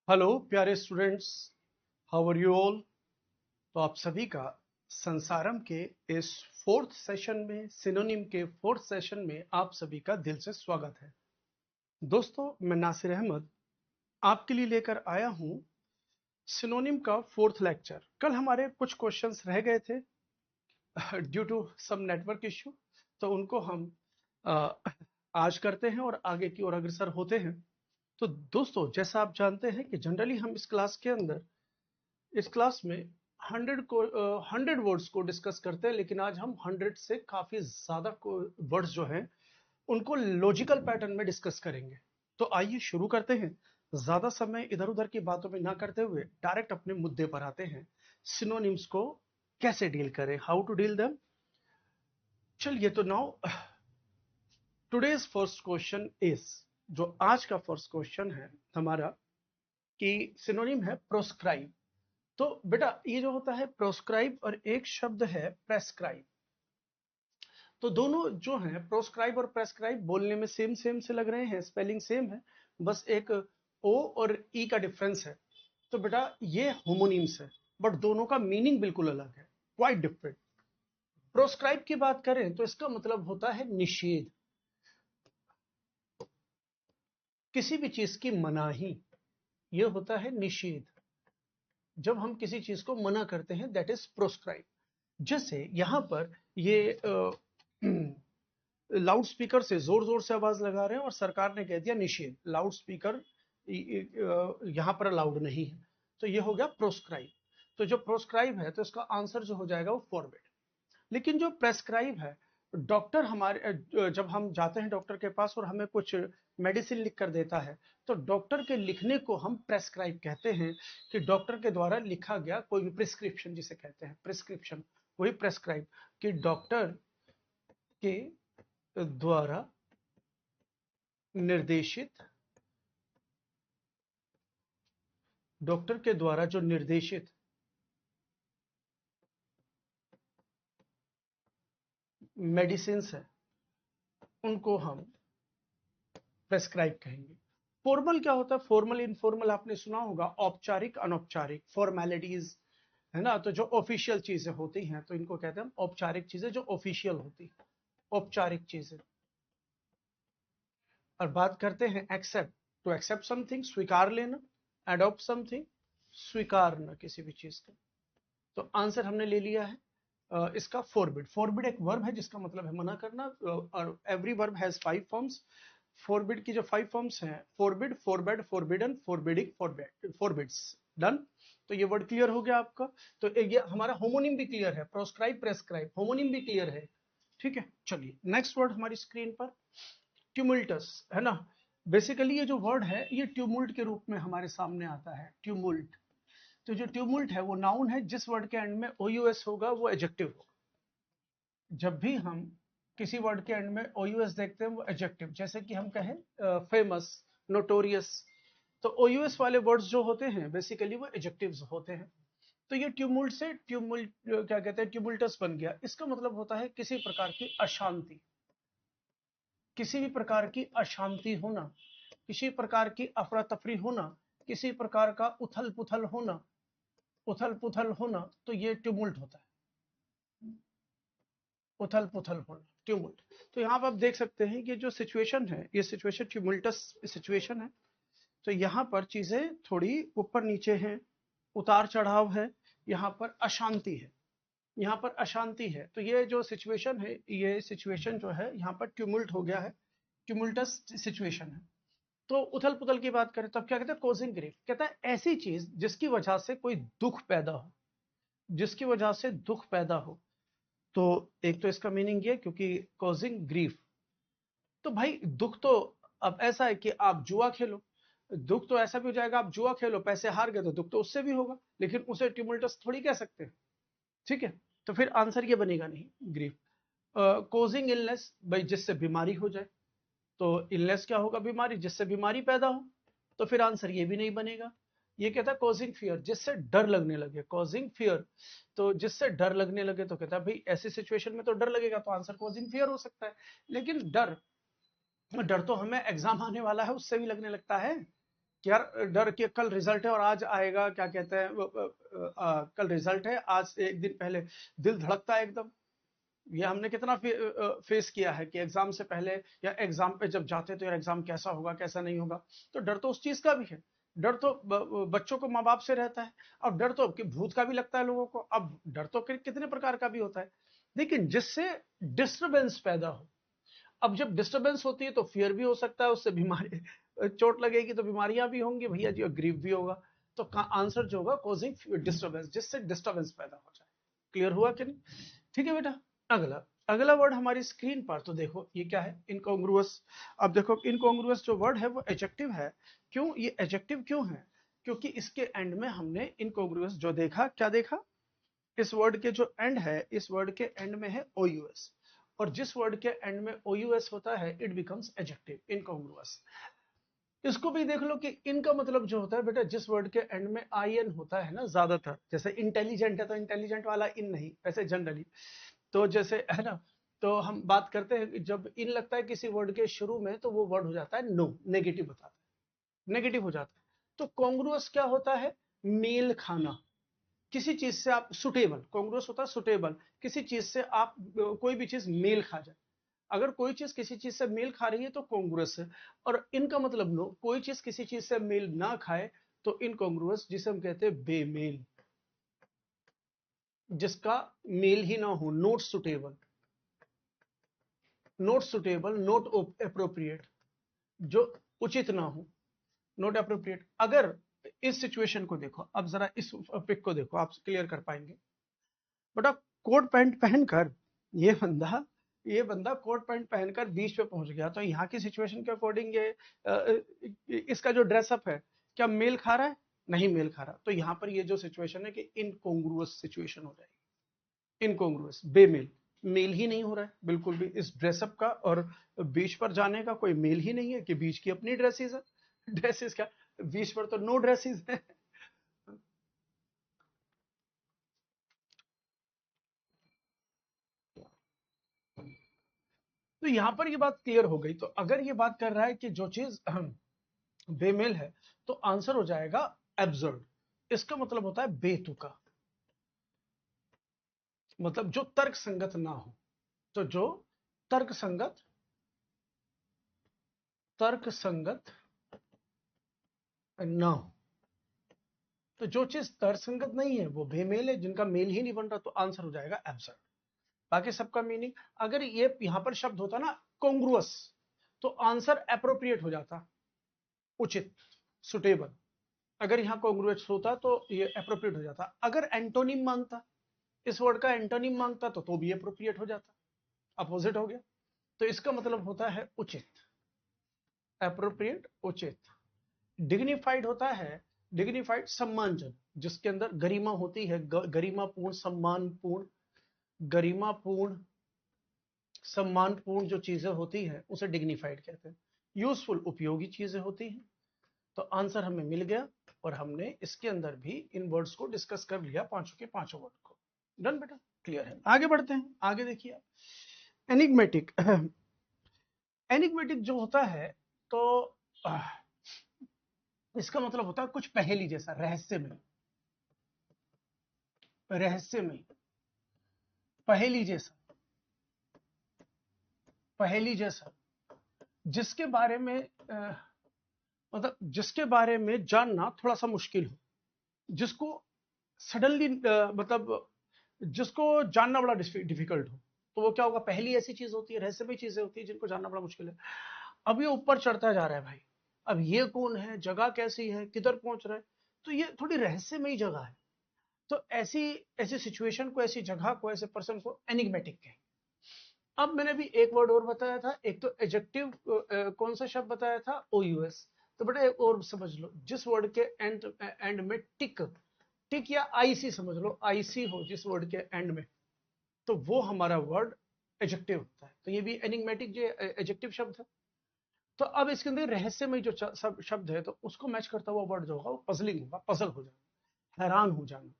Hello प्यारे students, how are you all. तो आप सभी का संसारम के इस फोर्थ सेशन में, सिनोनिम के फोर्थ सेशन में आप सभी का दिल से स्वागत है। दोस्तों, मैं नासिर अहमद आपके लिए लेकर आया हूं सिनोनिम का फोर्थ लेक्चर। कल हमारे कुछ क्वेश्चंस रह गए थे due to some network issue, तो उनको हम आज करते हैं और आगे की ओर अग्रसर होते हैं। तो दोस्तों, जैसा आप जानते हैं कि जनरली हम इस क्लास के अंदर, इस क्लास में 100 वर्ड्स को डिस्कस करते हैं, लेकिन आज हम 100 से काफी ज्यादा वर्ड्स जो हैं उनको लॉजिकल पैटर्न में डिस्कस करेंगे। तो आइए शुरू करते हैं। ज्यादा समय इधर उधर की बातों में ना करते हुए डायरेक्ट अपने मुद्दे पर आते हैं। सिनोनिम्स को कैसे डील करें, हाउ टू डील देम। चलिए, तो now today's first question is, जो आज का फर्स्ट क्वेश्चन है हमारा, कि सिनोनिम है प्रोस्क्राइब। तो बेटा, ये जो होता है प्रोस्क्राइब और एक शब्द है प्रेस्क्राइब, तो दोनों जो हैं प्रोस्क्राइब और प्रेस्क्राइब बोलने में सेम सेम से लग रहे हैं, स्पेलिंग सेम है, बस एक ओ और ई का डिफरेंस है। तो बेटा ये होमोनिम्स है, बट दोनों का मीनिंग बिल्कुल अलग है, क्वाइट डिफरेंट। प्रोस्क्राइब की बात करें तो इसका मतलब होता है निषेध, किसी भी चीज की मनाही, ये होता है निषेध। जब हम किसी चीज को मना करते हैं दैट इज प्रोस्क्राइब। जैसे यहां पर ये लाउड स्पीकर से जोर जोर से आवाज लगा रहे हैं और सरकार ने कह दिया निषेध, लाउड स्पीकर यहां पर अलाउड नहीं है, तो ये हो गया प्रोस्क्राइब। तो जो प्रोस्क्राइब है तो इसका आंसर जो हो जाएगा वो फॉरबिड। लेकिन जो प्रेस्क्राइब है, डॉक्टर हमारे, जब हम जाते हैं डॉक्टर के पास और हमें कुछ मेडिसिन लिख कर देता है, तो डॉक्टर के लिखने को हम प्रेस्क्राइब कहते हैं, कि डॉक्टर के द्वारा लिखा गया कोई भी प्रिस्क्रिप्शन, जिसे कहते हैं प्रिस्क्रिप्शन, वही प्रेस्क्राइब, कि डॉक्टर के द्वारा निर्देशित, डॉक्टर के द्वारा जो निर्देशित मेडिसिन है उनको हम प्रेस्क्राइब कहेंगे। फॉर्मल क्या होता है? फॉर्मल इनफॉर्मल आपने सुना होगा, औपचारिक अनौपचारिक, फॉर्मेलिटीज, है ना। तो जो ऑफिशियल चीजें होती हैं तो इनको कहते हैं औपचारिक चीजें, जो ऑफिशियल होती है, औपचारिक चीजें। और बात करते हैं एक्सेप्ट, टू एक्सेप्ट समथिंग, स्वीकार लेना, एडॉप्ट समथिंग, स्वीकारना किसी भी चीज का। तो आंसर हमने ले लिया है इसका फॉरबिड। फॉरबिड एक वर्ब है जिसका मतलब है मना करना, और every verb has 5 forms. Forbid की जो 5 फॉर्म्स हैं, forbid, forbade, forbidden, forbidding, forbids. Done. तो ये वर्ड क्लियर हो गया आपका। तो ये हमारा होमोनिम भी क्लियर है, प्रोस्क्राइब प्रेस्क्राइब, होमोनिम भी क्लियर है। ठीक है, चलिए नेक्स्ट वर्ड हमारी स्क्रीन पर, ट्यूमुल्टस, है ना। बेसिकली ये जो वर्ड है ये ट्यूमुल्ट के रूप में हमारे सामने आता है, ट्यूमुल्ट। तो जो ट्यूमुल्ट है वो नाउन है, जिस वर्ड के एंड में ओ यू एस होगा वो एडजेक्टिव होगा। जब भी हम किसी वर्ड के एंड में ओ यू एस देखते हैं वो एडजेक्टिव, जैसे कि हम कहें फेमस, नोटोरियस, तो ओ यू एस वाले वर्ड्स जो होते हैं बेसिकली वो एडजेक्टिव्स होते हैं। तो ये ट्यूमुल्ट से ट्यूमुल्ट क्या कहते हैं, ट्यूमुल्टस बन गया। इसका मतलब होता है किसी प्रकार की अशांति, किसी भी प्रकार की अशांति होना, किसी प्रकार की अफरा तफरी होना, किसी प्रकार का उथल पुथल होना, उथल पुथल होना, तो ये ट्यूमुल्ट होता है, उथल पुथल होना, ट्यूमुल्ट। तो यहाँ पर आप देख सकते हैं कि जो सिचुएशन है ये सिचुएशन ट्यूमुल्टस सिचुएशन है। तो यहाँ पर चीजें थोड़ी ऊपर नीचे हैं, उतार चढ़ाव है, यहाँ पर अशांति है, यहाँ पर अशांति है। तो ये जो सिचुएशन है, ये सिचुएशन जो है यहाँ पर ट्यूमुल्ट हो गया है, ट्यूमुल्टस सिचुएशन है। तो उथल पुथल की बात करें तो अब क्या कहते हैं, कोजिंग ग्रीफ, कहता है ऐसी चीज जिसकी वजह से कोई दुख पैदा हो, जिसकी वजह से दुख पैदा हो। तो एक तो इसका मीनिंग ये, क्योंकि कॉजिंग ग्रीफ, तो भाई दुख तो, अब ऐसा है कि आप जुआ खेलो, दुख तो ऐसा भी हो जाएगा, आप जुआ खेलो पैसे हार गए तो दुख तो उससे भी होगा, लेकिन उसे ट्यूमुल्टस थोड़ी कह सकते हैं। ठीक है, तो फिर आंसर ये बनेगा नहीं, ग्रीफ। कॉजिंग इलनेस, भाई जिससे बीमारी हो जाए, तो इलनेस क्या होगा, बीमारी, जिससे बीमारी पैदा हो, तो फिर आंसर ये भी नहीं बनेगा। ये कहता है कॉजिंग फियर, जिससे डर लगने लगे, कॉजिंग फियर, तो जिससे डर लगने लगे, तो कहता है भाई ऐसी सिचुएशन में तो डर लगेगा, तो आंसर कॉजिंग फियर हो सकता है। लेकिन डर, डर तो हमें एग्जाम आने वाला है उससे भी लगने लगता है, कि यार डर के कल रिजल्ट है और आज आएगा, क्या कहते हैं कल रिजल्ट है, आज एक दिन पहले दिल धड़कता है एकदम। ये हमने कितना फेस किया है कि एग्जाम से पहले या एग्जाम पे जब जाते तो यार एग्जाम कैसा होगा कैसा नहीं होगा। तो डर तो उस चीज का भी है। डर तो बच्चों को माँ बाप से रहता है। अब डर तो भूत का भी लगता है लोगों को। अब डर तो कितने प्रकार का भी होता है, लेकिन जिससे डिस्टरबेंस पैदा हो। अब जब डिस्टरबेंस होती है तो फियर भी हो सकता है, उससे बीमारी चोट लगेगी तो बीमारियां भी होंगी भैया जी, और ग्रीफ भी होगा। तो आंसर जो होगा कॉजिंग डिस्टरबेंस, जिससे डिस्टरबेंस पैदा हो जाए। क्लियर हुआ कि नहीं? ठीक है बेटा। अगला अगला वर्ड हमारी स्क्रीन पर तो देखो ये क्या है, इनकॉन्ग्रुअस। अब देखो इनकॉन्ग्रुअस जो वर्ड है वो एडजेक्टिव है। क्यों ये एडजेक्टिव क्यों है? क्योंकि इसके एंड में हमने इनकॉन्ग्रुअस जो देखा, क्या देखा, इस वर्ड के जो एंड है, इस वर्ड के एंड में है OUS, और जिस वर्ड के एंड में OUS होता है इट बिकम्स एडजेक्टिव, इनकॉन्ग्रुअस। इसको भी देख लो कि इनका मतलब जो होता है बेटा, जिस वर्ड के एंड में IN होता है ना ज्यादातर, जैसे इंटेलिजेंट है तो इंटेलिजेंट वाला इन नहीं, वैसे जनरली तो जैसे है ना, तो हम बात करते हैं कि जब इन लगता है किसी वर्ड के शुरू में तो वो वर्ड हो जाता है नो, नेगेटिव बताता है, नेगेटिव हो जाता है। तो कॉन्ग्रुअस क्या होता है? मेल खाना, किसी चीज से आप सुटेबल, कॉन्ग्रुअस होता है सुटेबल, किसी चीज से आप कोई भी चीज मेल खा जाए। अगर कोई चीज किसी चीज से मेल खा रही है तो कॉन्ग्रुअस है। और इनका मतलब नो, कोई चीज किसी चीज से मेल ना खाए तो इनकॉन्ग्रुअस, जिसे हम कहते हैं बेमेल, जिसका मेल ही ना हो, not suitable, not suitable, not appropriate, जो उचित ना हो, नॉट अप्रोप्रिएट। अगर इस सिचुएशन को देखो, अब जरा इस पिक को देखो, आप क्लियर कर पाएंगे। बट अब कोट पैंट पहनकर ये बंदा कोट पैंट पहनकर बीच पे पहुंच गया, तो यहाँ की सिचुएशन के अकॉर्डिंग इसका जो ड्रेसअप है क्या मेल खा रहा है? नहीं मेल खा रहा। तो यहाँ पर ये जो सिचुएशन है कि इनकॉन्ग्रुअस सिचुएशन हो जाएगी, इनकॉन्ग्रुअस, बेमेल, मेल ही नहीं हो रहा है बिल्कुल भी इस ड्रेसअप का, और बीच पर जाने का कोई मेल ही नहीं है कि बीच की अपनी ड्रेसेस है, ड्रेसेस का बीच पर तो नो ड्रेसेस है। तो यहां पर ये बात क्लियर हो गई। तो अगर ये बात कर रहा है कि जो चीज बेमेल है, तो आंसर हो जाएगा एब्सर्ड। इसका मतलब होता है बेतुका, मतलब जो तर्क संगत ना हो। तो जो तर्क संगत, तर्क संगत ना हो, तो जो चीज तर्क संगत नहीं है वो बेमेल है, जिनका मेल ही नहीं बन रहा, तो आंसर हो जाएगा एब्सर्ड। बाकी सबका मीनिंग, अगर ये यहां पर शब्द होता ना कॉन्ग्रुअस, तो आंसर एप्रोप्रिएट हो जाता, उचित, सुटेबल। अगर यहाँ कॉन्ग्रुएंस होता तो ये अप्रोप्रिएट हो जाता। अगर एंटोनिम मांगता, इस वर्ड का एंटोनिम मांगता तो भी अप्रोप्रिएट हो जाता, अपोजिट हो गया। तो इसका मतलब होता है उचित, अप्रोप्रिएट, उचित। डिग्निफाइड होता है, डिग्निफाइड सम्मानजनक, जिसके अंदर गरिमा होती है, गरिमापूर्ण, सम्मानपूर्ण, गरिमापूर्ण, सम्मानपूर्ण जो चीजें होती हैं उसे डिग्निफाइड कहते हैं। यूजफुल, उपयोगी चीजें होती हैं। तो आंसर हमें मिल गया, और हमने इसके अंदर भी इन वर्ड्स को डिस्कस कर लिया, पांचों के पांचों वर्ड को। डन बेटा, क्लियर है। आगे बढ़ते हैं, आगे देखिए एनिग्मेटिक। एनिग्मेटिक जो होता है तो इसका मतलब होता है कुछ पहेली जैसा, रहस्यमय, रहस्यमय, पहेली जैसा, पहेली जैसा, जिसके बारे में मतलब जिसके बारे में जानना थोड़ा सा मुश्किल हो, जिसको सडनली मतलब जिसको जानना बड़ा डिफिकल्ट हो, तो वो क्या होगा, पहली ऐसी चीज होती है, रहस्यमय चीजें होती है जिनको जानना बड़ा मुश्किल है। अब ये ऊपर चढ़ता जा रहा है भाई, अब ये कौन है, जगह कैसी है, किधर पहुंच रहा है, तो ये थोड़ी रहस्यमयी जगह है। तो ऐसी ऐसी सिचुएशन को, ऐसी जगह को, ऐसे पर्सन को एनिग्मेटिक कहें। अब मैंने भी एक वर्ड और बताया था, एक तो एडजेक्टिव, कौन सा शब्द बताया था, OUS। तो बेटा एक और समझ लो, जिस वर्ड के एंड में टिक, टिक या IC समझ लो, IC हो जिस वर्ड के एंड में, तो वो हमारा वर्ड एडजेक्टिव होता है। तो ये भी एनिग्मेटिक जो एडजेक्टिव शब्द है। तो अब इसके अंदर रहस्यमय जो शब्द है, तो उसको मैच करता हुआ वर्ड जो होगा वो पजलिंग होगा, पजल हो जाना, हैरान हो जाना,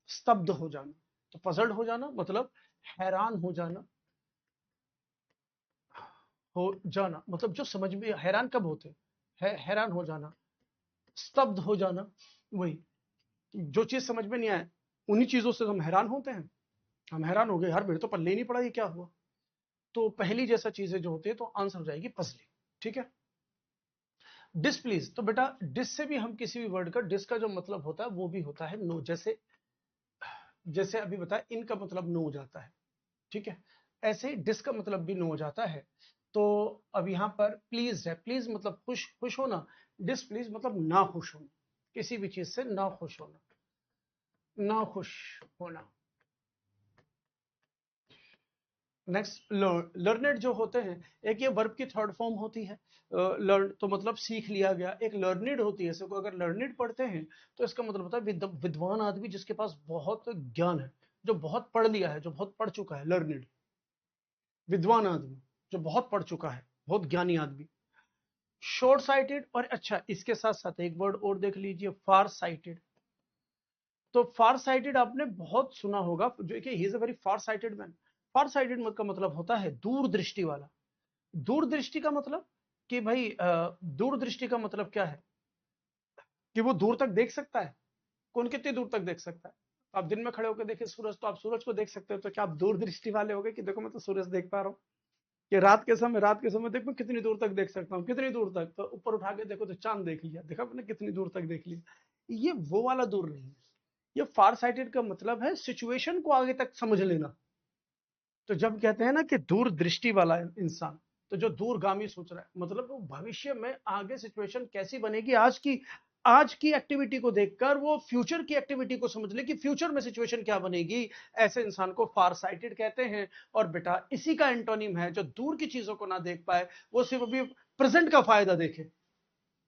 स्तब्ध हो जाना। तो पजल्ड हो जाना मतलब हैरान हो जाना, हो जाना मतलब जो समझ में, हैरान कब होते है, हैरान हो जाना, स्तब्ध हो जाना, वही जो चीज समझ में नहीं आए उन्हीं चीजों से हम हैरान होते हैं। हम हैरान हो गए, यार मेरे तो पल्ले ही नहीं पड़ा, ये क्या हुआ। तो पहली जैसा चीजें जो होती है तो आंसर हो जाएगी पजलिंग। ठीक है। डिसप्लीज, तो बेटा डिस से भी हम किसी भी वर्ड का, डिस का जो मतलब होता है वो भी होता है नो। जैसे जैसे अभी बताया इनका मतलब नो हो जाता है। ठीक है। ऐसे ही डिस का मतलब भी नो हो जाता है। तो अब यहां पर प्लीज है, प्लीज मतलब खुश, खुश होना। डिसप्लीज मतलब ना खुश होना, किसी भी चीज से ना खुश होना, ना खुश होना। नेक्स्ट लर्नेड जो होते हैं, एक ये वर्ब की थर्ड फॉर्म होती है लर्न, तो मतलब सीख लिया गया। एक लर्नेड होती है, इसको अगर लर्नेड पढ़ते हैं तो इसका मतलब होता है विद्वान आदमी जिसके पास बहुत ज्ञान है, जो बहुत पढ़ लिया है, जो बहुत पढ़ चुका है। लर्नेड विद्वान आदमी जो बहुत पढ़ चुका है, बहुत ज्ञानी आदमी। शॉर्ट साइटेड, और अच्छा इसके साथ साथ एक वर्ड और देख लीजिए, फार साइटेड। तो फार साइटेड आपने बहुत सुना होगा, जो कि he is a very far sighted man. Far sighted का मतलब होता है दूरदृष्टि वाला। दूरदृष्टि का मतलब कि भाई दूरदृष्टि का मतलब क्या है कि वो दूर तक देख सकता है। कौन कितनी दूर तक देख सकता है। आप दिन में खड़े होकर देखें सूरज, तो आप सूरज को देख सकते हो, तो क्या आप दूरदृष्टि वाले हो गए कि देखो मैं तो सूरज देख पा रहा हूँ। कि रात के समय देखो कितनी दूर तक देख सकता हूँ, कितनी दूर तक, तो ऊपर उठा के देखो तो चांद देख लिया, देखा आपने कितनी दूर तक देख लिया। ये वो वाला दूर नहीं है। ये फार साइटेड का मतलब है सिचुएशन को आगे तक समझ लेना। तो जब कहते हैं ना कि दूरदृष्टि वाला इंसान, तो जो दूरगामी सोच रहा है, मतलब वो भविष्य में आगे सिचुएशन कैसी बनेगी, आज की एक्टिविटी को देखकर वो फ्यूचर की एक्टिविटी को समझ ले कि फ्यूचर में सिचुएशन क्या बनेगी। ऐसे इंसान को फार साइटेड कहते हैं। और बेटा इसी का एंटोनिम है जो दूर की चीजों को ना देख पाए, वो सिर्फ अभी प्रेजेंट का फायदा देखे,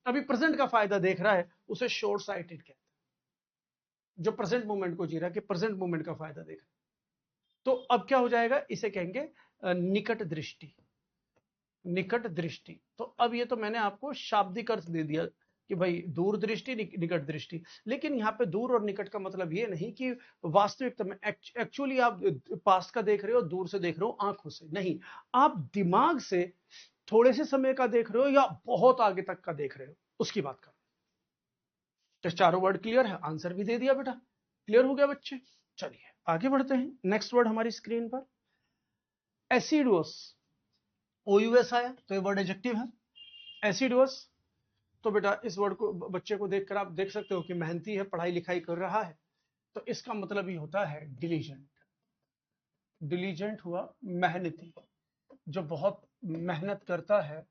अभी प्रेजेंट का फायदा देख रहा है, उसे शॉर्ट साइटेड कहते हैं। जो प्रेजेंट मोमेंट को जी रहा है, कि प्रेजेंट मोमेंट का फायदा देख रहा है। तो अब क्या हो जाएगा, इसे कहेंगे निकट दृष्टि। निकट दृष्टि, तो अब ये तो मैंने आपको शाब्दिक अर्थ दे दिया कि भाई दूर दृष्टि, निकट दृष्टि। लेकिन यहाँ पे दूर और निकट का मतलब ये नहीं कि वास्तविकता में एक्चुअली आप पास का देख रहे हो, दूर से देख रहे हो आंखों से नहीं, आप दिमाग से थोड़े से समय का देख रहे हो या बहुत आगे तक का देख रहे हो, उसकी बात कर। तो चारों वर्ड क्लियर है, आंसर भी दे दिया बेटा। क्लियर हो गया बच्चे। चलिए आगे बढ़ते हैं। नेक्स्ट वर्ड हमारी स्क्रीन पर एसिडुअस। ओयूएस आया तो ये वर्ड एडजेक्टिव है। एसिडुअस, तो बेटा इस वर्ड को बच्चे को देखकर आप देख सकते हो कि मेहनती है, पढ़ाई लिखाई कर रहा है। तो इसका मतलब ही होता है डिलीजेंट। डिलीजेंट हुआ मेहनती, जो बहुत मेहनत करता है।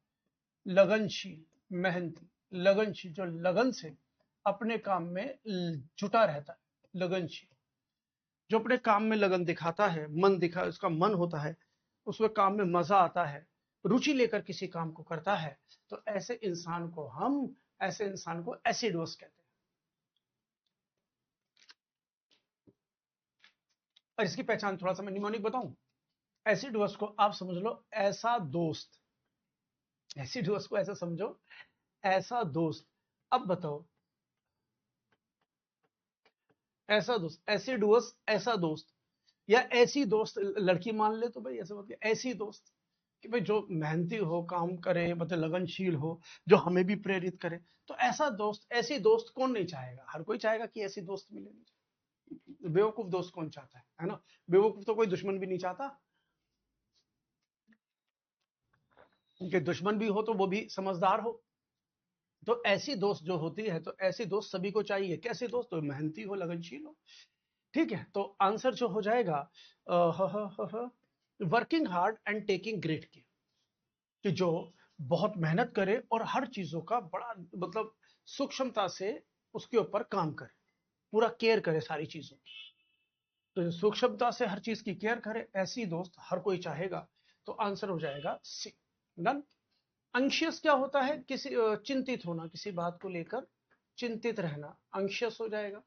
लगनशील, मेहनती, लगनशील, जो लगन से अपने काम में जुटा रहता है। लगनशील, जो अपने काम में लगन दिखाता है, मन दिखा, उसका मन होता है, उसमें काम में मजा आता है, रुचि लेकर किसी काम को करता है। तो ऐसे इंसान को एसिडोस कहते हैं। और इसकी पहचान थोड़ा सा मैं निमोनिक बताऊं। एसिडोस को आप समझ लो ऐसा दोस्त। एसिडोस को ऐसा समझो, ऐसा दोस्त। अब बताओ, ऐसा दोस्त, एसिडोस ऐसा दोस्त, या ऐसी दोस्त लड़की मान ले तो भाई ऐसा मतलब ऐसी दोस्त कि भाई जो मेहनती हो, काम करे, मतलब लगनशील हो, जो हमें भी प्रेरित करे। तो ऐसा दोस्त, ऐसी दोस्त कौन नहीं चाहेगा, हर कोई चाहेगा कि ऐसी दोस्त मिले। बेवकूफ दोस्त कौन चाहता है ना। बेवकूफ तो कोई दुश्मन भी नहीं चाहता, उनके दुश्मन भी हो तो वो भी समझदार हो। तो ऐसी दोस्त जो होती है, तो ऐसी दोस्त सभी को चाहिए। कैसे दोस्त, तो मेहनती हो, लगनशील हो। ठीक है, तो आंसर जो हो जाएगा working hard and taking great care, कि जो बहुत मेहनत करे और हर चीजों का बड़ा मतलब सूक्ष्मता से उसके ऊपर काम करे, पूरा केयर करे सारी चीजों की। तो सूक्ष्मता से हर चीज की केयर करे, ऐसी दोस्त हर कोई चाहेगा। तो आंसर हो जाएगा सी, डन। अंशियस क्या होता है, किसी चिंतित होना, किसी बात को लेकर चिंतित रहना, अंशियस हो जाएगा।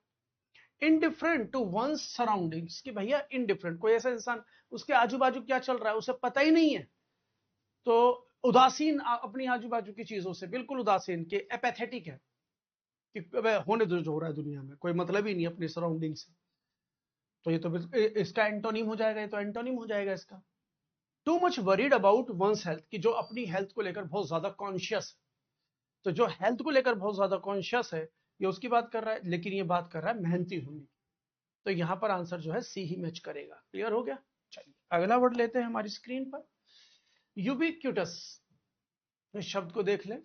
इनडिफरेंट टू वंस सराउंडिंग्स, कि भैया इनडिफरेंट, कोई ऐसा इंसान उसके आजू बाजू क्या चल रहा है उसे पता ही नहीं है, तो उदासीन, अपनी आजू बाजू की चीजों से बिल्कुल उदासीन, के एपैथेटिक है, कि होने दो जो हो रहा है दुनिया में, कोई मतलब ही नहीं अपनी सराउंडिंग से। तो ये तो इसका एंटोनिम हो जाएगा, ये तो एंटोनिम हो जाएगा इसका। Too much worried about one's health, कि जो अपनी हेल्थ को लेकर बहुत ज्यादा कॉन्शियस, तो जो हेल्थ को लेकर बहुत ज्यादा कॉन्शियस है ये उसकी बात कर रहा है, लेकिन ये बात कर रहा है मेहनती होने। तो यहाँ पर आंसर जो है सी ही मैच करेगा। क्लियर हो गया? चलिए अगला वर्ड लेते हैं हमारी स्क्रीन पर, यूबिक्यूटस। इस शब्द को देख लें,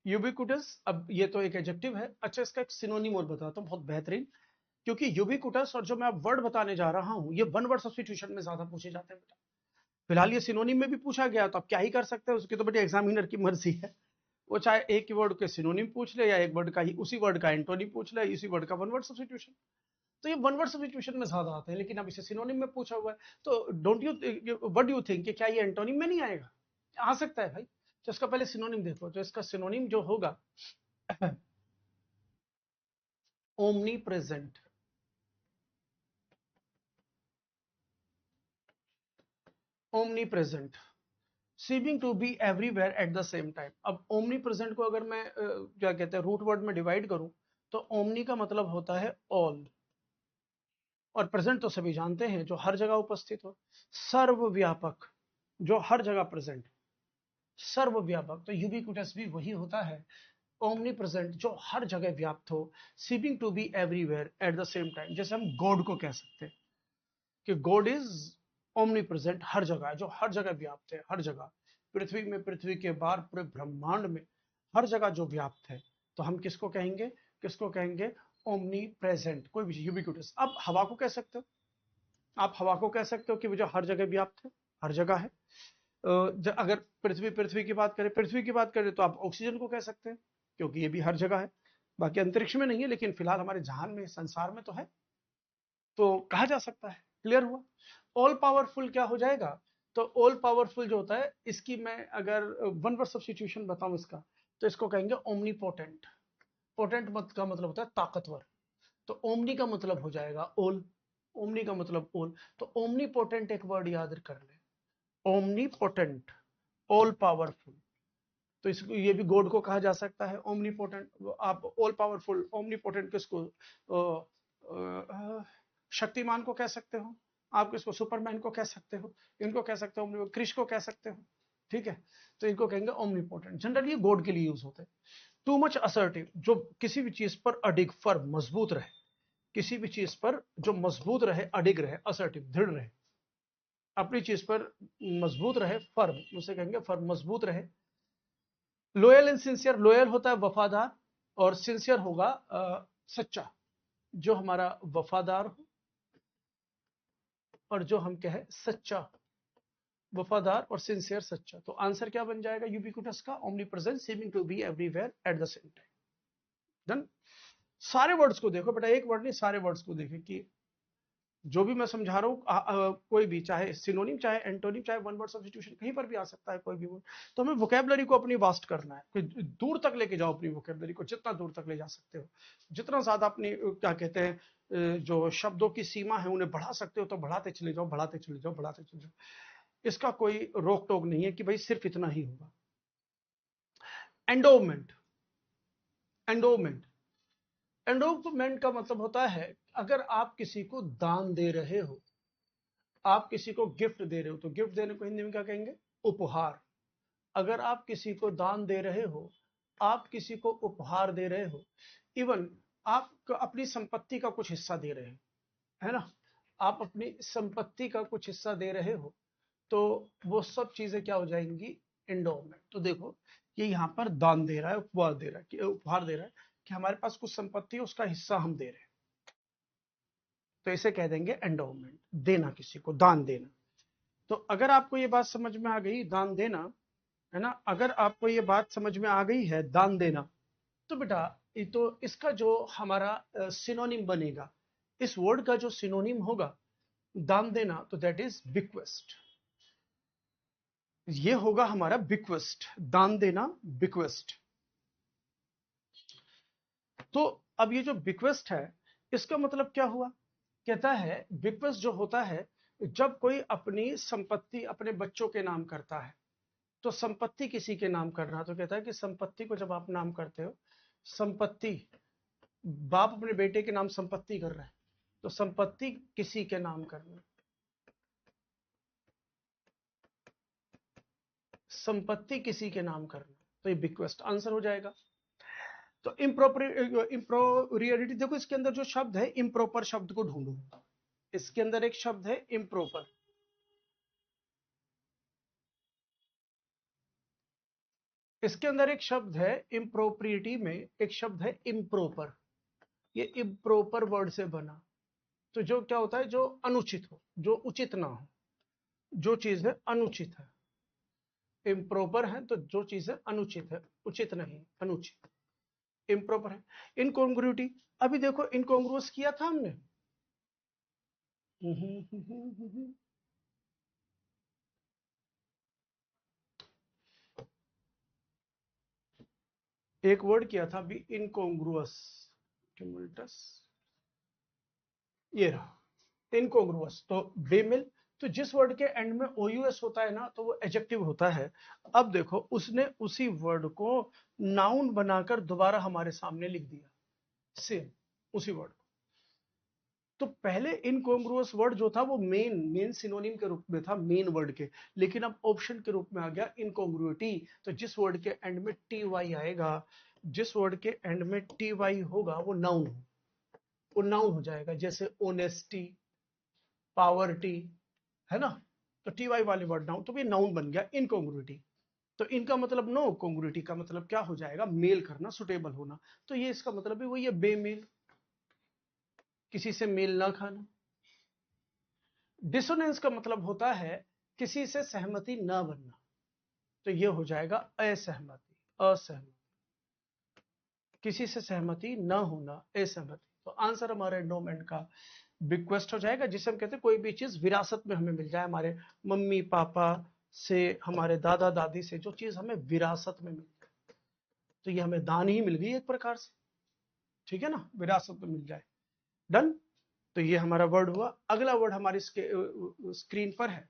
यूबिक्यूटस। अब ये तो एक एडजेक्टिव है। अच्छा, इसका एक सिनोनिम और बताता हूँ, बहुत बेहतरीन। क्योंकि यूबिक्यूटस और जो मैं अब वर्ड बताने जा रहा हूँ ये वन वर्ड सब्स्टिट्यूशन में ज्यादा पूछे जाते हैं बेटा। फिलहाल ये सिनोनिम में भी पूछा गया, तो आप क्या ही कर सकते हैं, उसकी तो बेटे एग्जामिनर की मर्जी है। वो चाहे एक ही वर्ड के सिनोनिम पूछ ले या एक वर्ड का ही उसी वर्ड का एंटोनिम पूछ ले, इसी वर्ड का वन वर्ड सब्स्टिट्यूशन। तो ये वन वर्ड सब्स्टिट्यूशन में ज्यादा आते हैं, लेकिन अब इसे सिनोनिम में पूछा हुआ है। तो don't you what do you think कि क्या ये एंटोनिम में नहीं आएगा? आ सकता है भाई। तो इसका पहले सिनोनिम देखो, तो इसका सिनोनिम जो होगा omnipresent. Omnipresent, seeming to be everywhere at the same time. अब ओमनी प्रेजेंट को अगर मैं क्या कहते हैं रूट वर्ड में डिवाइड करूं, तो ओमनी का मतलब होता है ऑल, और प्रेजेंट तो सभी जानते हैं जो हर जगह उपस्थित हो। सर्वव्यापक, जो हर जगह प्रेजेंट, सर्वव्यापक। तो यूबिक्यूटस भी वही होता है, ओमनी प्रेजेंट, जो हर जगह व्याप्त हो। Seeming to be everywhere at the same time, जैसे हम गॉड को कह सकते हैं कि गॉड इज ओमनी प्रेजेंट, हर जगह है, जो हर जगह व्याप्त है, हर जगह, पृथ्वी में, पृथ्वी के बाहर, पूरे ब्रह्मांड में, हर जगह जो व्याप्त है। तो हम किसको कहेंगे? किसको कहेंगे? ओमनी प्रेजेंट, कोई भी यूबिक्यूटस। अब हवा को कह सकते हो, आप हवा को कह सकते हो कि वो जो हर जगह व्याप्त है, हर जगह है। अगर पृथ्वी पृथ्वी की बात करें, पृथ्वी की बात करें, तो आप ऑक्सीजन को कह सकते हैं, क्योंकि ये भी हर जगह है। बाकी अंतरिक्ष में नहीं है, लेकिन फिलहाल हमारे जहान में, संसार में तो है, तो कहा जा सकता है। क्लियर हुआ? ऑल पावरफुल क्या हो जाएगा? तो ऑल पावरफुल जो होता है, इसकी मैं अगर वन वर्ड सब्स्टिट्यूशन बताऊं इसका, तो इसको कहेंगे ओमनीपोटेंट। पोटेंट मत का मतलब होता है ताकतवर, तो ओमनी का मतलब हो जाएगा ओल। ओमनी का मतलब ओल, तो ओमनीपोटेंट एक वर्ड याद कर ले, ओमनीपोटेंट, ऑल पावरफुल। तो इसको, ये भी गॉड को कहा जा सकता है ओमनीपोटेंट। आप ऑल पावरफुल, ओमनीपोटेंट किसको, शक्तिमान को कह सकते हो, आप किसको, सुपरमैन को कह सकते हो, इनको कह सकते हो, क्रिश को कह सकते हो। ठीक है, तो इनको कहेंगे ओमनीपोटेंट। जनरली ये गॉड के लिए यूज होते हैं। टू मच असर्टिव, जो किसी भी चीज पर अडिग, फर्म, मजबूत रहे, किसी भी चीज पर जो मजबूत रहे, अडिग रहे, असर्टिव, दृढ़ रहे, अपनी चीज पर मजबूत रहे, फर्म, उसे कहेंगे फर्म, मजबूत रहे। लोयल एंड सिंसियर, लोयल होता है वफादार, और सिंसियर होगा सच्चा, जो हमारा वफादार हो और जो हम कहे सच्चा, वफादार और सिंसियर, सच्चा। तो आंसर क्या बन जाएगा यूबिक्यूटस का? Omnipresent, seeming to be everywhere at the same time. Done. सारे वर्ड्स को देखो बेटा, एक वर्ड नहीं, सारे वर्ड्स को देखें कि जो भी मैं समझा रहा हूँ, कोई भी, चाहे सिनोनिम, चाहे एंटोनिम, चाहे वन वर्ड सब्स्टिट्यूशन, कहीं पर भी आ सकता है कोई भी वर्ड। तो हमें वोकेबलरी को अपनी वास्ट करना है, कि दूर तक लेके जाओ अपनी वोकेबलरी को, जितना दूर तक ले जा सकते हो, जितना ज्यादा अपनी क्या कहते हैं जो शब्दों की सीमा है उन्हें बढ़ा सकते हो, तो बढ़ाते चले जाओ, बढ़ाते चले जाओ, बढ़ाते चले जाओ। इसका कोई रोक टोक नहीं है कि भाई सिर्फ इतना ही होगा। एंडोवमेंट, एंडोवमेंट, एंडोवमेंट का मतलब होता है, अगर आप किसी को दान दे रहे हो, आप किसी को गिफ्ट दे रहे हो, तो गिफ्ट देने को हिंदी में क्या कहेंगे? उपहार। अगर आप किसी को दान दे रहे हो, आप किसी को उपहार दे रहे हो, इवन आप अपनी संपत्ति का कुछ हिस्सा दे रहे हो, है ना, आप अपनी संपत्ति का कुछ हिस्सा दे रहे हो, तो वो सब चीजें क्या हो जाएंगी? एंडोवमेंट। तो देखो, ये यहाँ पर दान दे रहा है, उपहार दे रहा है, कि उपहार दे रहा है कि हमारे पास कुछ संपत्ति है, उसका हिस्सा हम दे रहे हैं, तो इसे कह देंगे एंडोवमेंट, देना, किसी को दान देना। तो अगर आपको ये बात समझ में आ गई, दान देना, है ना, अगर आपको ये बात समझ में आ गई है, दान देना, तो बेटा ये तो इसका जो हमारा सिनोनिम बनेगा, इस वर्ड का जो सिनोनिम होगा दान देना, तो दैट इज बिक्वेस्ट। ये होगा हमारा बिक्वेस्ट, दान देना, बिक्वेस्ट। तो अब ये जो बिक्वेस्ट है, इसका मतलब क्या हुआ? कहता है बिक्वेस्ट जो होता है, जब कोई अपनी संपत्ति अपने बच्चों के नाम करता है, तो संपत्ति किसी के नाम कर रहा, तो कहता है कि संपत्ति को जब आप नाम करते हो, संपत्ति, बाप अपने बेटे के नाम संपत्ति कर रहा है, तो संपत्ति किसी के नाम करना, संपत्ति किसी के नाम करना, तो ये बिक्वेस्ट आंसर हो जाएगा। तो इम्प्रोरियरिटी, देखो इसके अंदर जो शब्द है इम्प्रॉपर शब्द को ढूंढो। इसके अंदर एक शब्द है इम्प्रॉपर, इसके अंदर एक शब्द है इम्प्रोप्रियटी में एक शब्द है इम्प्रॉपर। ये इम्प्रॉपर वर्ड से बना, तो जो क्या होता है, जो अनुचित हो, जो उचित ना हो, जो चीज है अनुचित है। इम्प्रॉपर है तो जो चीज है अनुचित है, उचित नहीं, अनुचित, इम्प्रॉपर है। इनकॉन्ग्रुइटी, अभी देखो इनकॉन्ग्रुअस किया था हमने। एक वर्ड किया था अभी इनकॉन्ग्रुअस, टिमुल्टस, ये रहा इनकॉन्ग्रुअस। तो बेमिल, तो जिस वर्ड के एंड में ओयूएस होता है ना, तो वो एडजेक्टिव होता है। अब देखो उसने उसी वर्ड को नाउन बनाकर दोबारा हमारे सामने लिख दिया, सेम उसी वर्ड। तो पहले इनकॉन्ग्रुअस वर्ड जो था वो मेन सिनोनिम के रूप में था, मेन वर्ड के, लेकिन अब ऑप्शन के रूप में आ गया इनकॉन्ग्रुइटी। तो जिस वर्ड के एंड में टी वाई आएगा, जिस वर्ड के एंड में टी वाई होगा वो नाउन हो, वो नाउन हो जाएगा। जैसे ओनेस्टी, पावर्टी, है ना, तो टी वाई वाले वर्ड नाउन, तो ये नाउन बन गया इनकॉन्ग्रुइटी। तो इनका मतलब नो कॉन्ग्रुइटी का मतलब क्या हो जाएगा, मेल करना, सुटेबल होना। तो ये इसका मतलब है वो ये बेमेल, किसी से मेल ना खाना। डिसोनेंस का मतलब होता है किसी से सहमति ना बनना, तो ये हो जाएगा असहमति, असहमति, किसी से सहमति ना होना, असहमति। तो आंसर हमारा एंडोमेंट का बिक्वेस्ट हो जाएगा, जिसे हम कहते हैं कोई भी चीज विरासत में हमें मिल जाए, हमारे मम्मी पापा से, हमारे दादा दादी से जो चीज हमें विरासत में मिल जाए, तो ये हमें दान ही मिल गई एक प्रकार से, ठीक है ना, विरासत में मिल जाए। डन। तो ये हमारा वर्ड हुआ। अगला वर्ड हमारी स्क्रीन पर है,